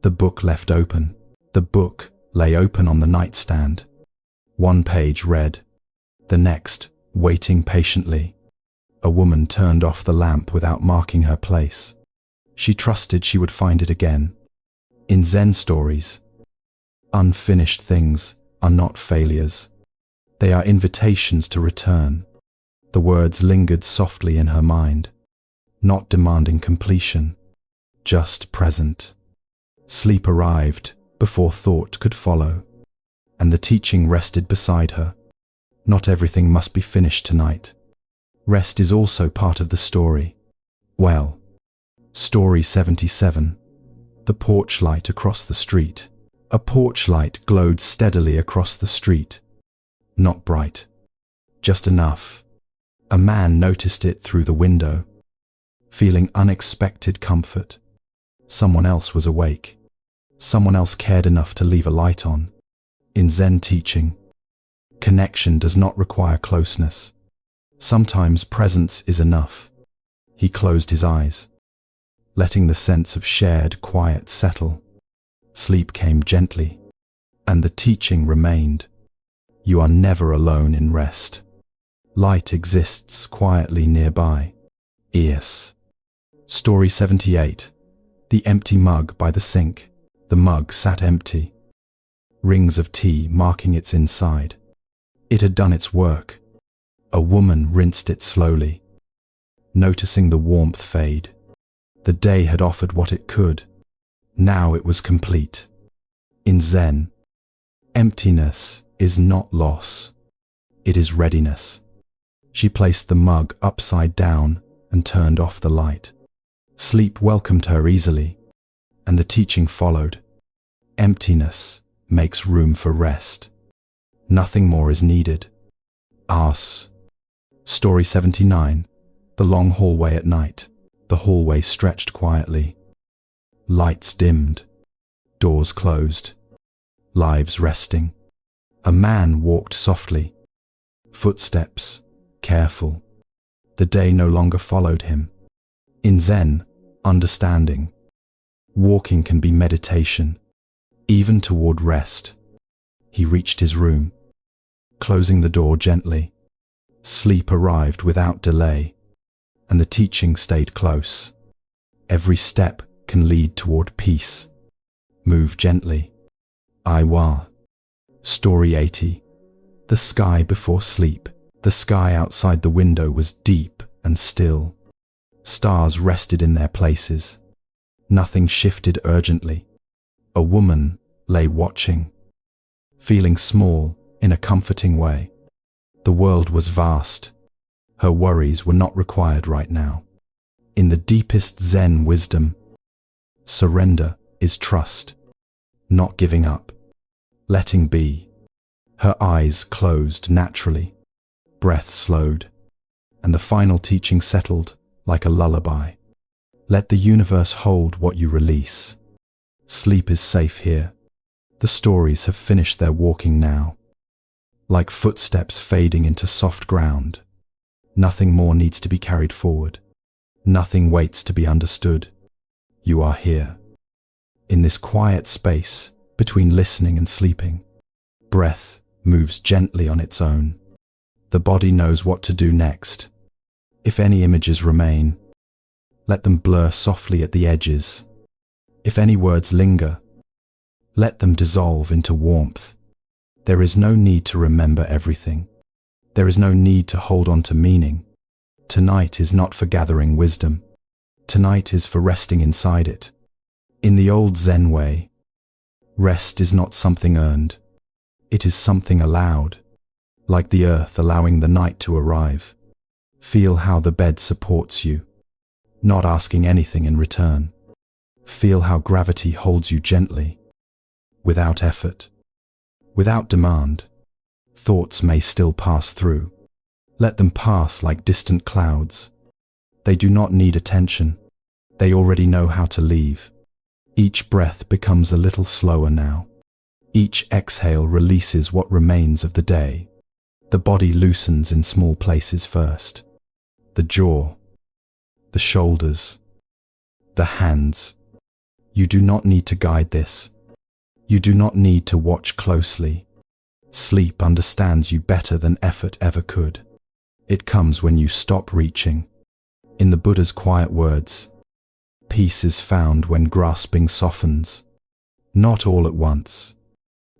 The book left open. The book lay open on the nightstand. One page read. The next, waiting patiently. A woman turned off the lamp without marking her place. She trusted she would find it again. In Zen stories, unfinished things are not failures. They are invitations to return. The words lingered softly in her mind, not demanding completion, just present. Sleep arrived before thought could follow, and the teaching rested beside her. Not everything must be finished tonight. Rest is also part of the story. Well, Story 77. The porch light across the street. A porch light glowed steadily across the street. Not bright, just enough. A man noticed it through the window, feeling unexpected comfort. Someone else was awake. Someone else cared enough to leave a light on. In Zen teaching, connection does not require closeness. Sometimes presence is enough. He closed his eyes, letting the sense of shared quiet settle. Sleep came gently, and the teaching remained. You are never alone in rest. Light exists quietly nearby. Yes. Story 78. The empty mug by the sink. The mug sat empty, rings of tea marking its inside. It had done its work. A woman rinsed it slowly, noticing the warmth fade. The day had offered what it could. Now it was complete. In Zen, emptiness is not loss. It is readiness. She placed the mug upside down and turned off the light. Sleep welcomed her easily, and the teaching followed. Emptiness makes room for rest. Nothing more is needed. As. Story 79. The long hallway at night. The hallway stretched quietly. Lights dimmed. Doors closed. Lives resting. A man walked softly. Footsteps, careful. The day no longer followed him. In Zen, understanding, walking can be meditation, even toward rest. He reached his room, closing the door gently. Sleep arrived without delay, and the teaching stayed close. Every step can lead toward peace. Move gently. Iwa. Story 80. The sky before sleep. The sky outside the window was deep and still. Stars rested in their places. Nothing shifted urgently. A woman lay watching, feeling small in a comforting way. The world was vast. Her worries were not required right now. In the deepest Zen wisdom, surrender is trust, not giving up. letting be. Her eyes closed naturally, breath slowed, and the final teaching settled like a lullaby. Let the universe hold what you release. Sleep is safe here. The stories have finished their walking now. Like footsteps fading into soft ground, nothing more needs to be carried forward. Nothing waits to be understood. You are here. In this quiet space between listening and sleeping, breath moves gently on its own. The body knows what to do next. If any images remain, let them blur softly at the edges. If any words linger, let them dissolve into warmth. There is no need to remember everything. There is no need to hold on to meaning. Tonight is not for gathering wisdom. Tonight is for resting inside it. In the old Zen way, rest is not something earned. It is something allowed, like the earth allowing the night to arrive. Feel how the bed supports you, not asking anything in return. Feel how gravity holds you gently, without effort, without demand. Thoughts may still pass through. Let them pass like distant clouds. They do not need attention. They already know how to leave. Each breath becomes a little slower now. Each exhale releases what remains of the day. The body loosens in small places first. The jaw, the shoulders, the hands. You do not need to guide this. You do not need to watch closely. Sleep understands you better than effort ever could. It comes when you stop reaching. In the Buddha's quiet words, peace is found when grasping softens. Not all at once,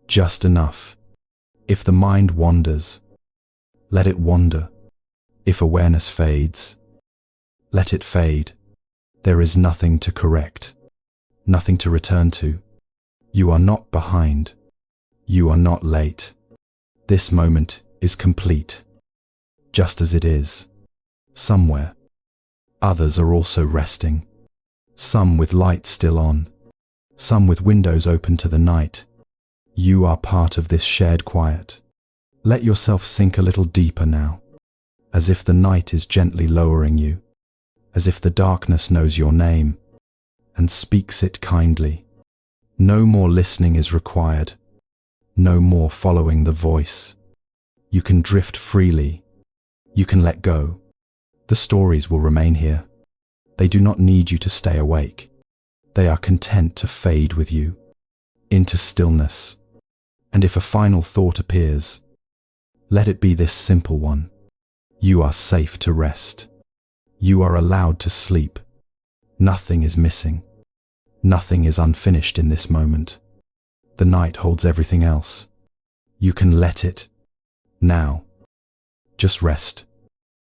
just enough. If the mind wanders, let it wander. If awareness fades, let it fade. There is nothing to correct, nothing to return to. You are not behind. You are not late. This moment is complete, just as it is. Somewhere, others are also resting. Some with lights still on, some with windows open to the night. You are part of this shared quiet. Let yourself sink a little deeper now, as if the night is gently lowering you, as if the darkness knows your name and speaks it kindly. No more listening is required. No more following the voice. You can drift freely. You can let go. The stories will remain here. They do not need you to stay awake. They are content to fade with you into stillness. And if a final thought appears, let it be this simple one. You are safe to rest. You are allowed to sleep. Nothing is missing. Nothing is unfinished in this moment. The night holds everything else. You can let it. Now, just rest.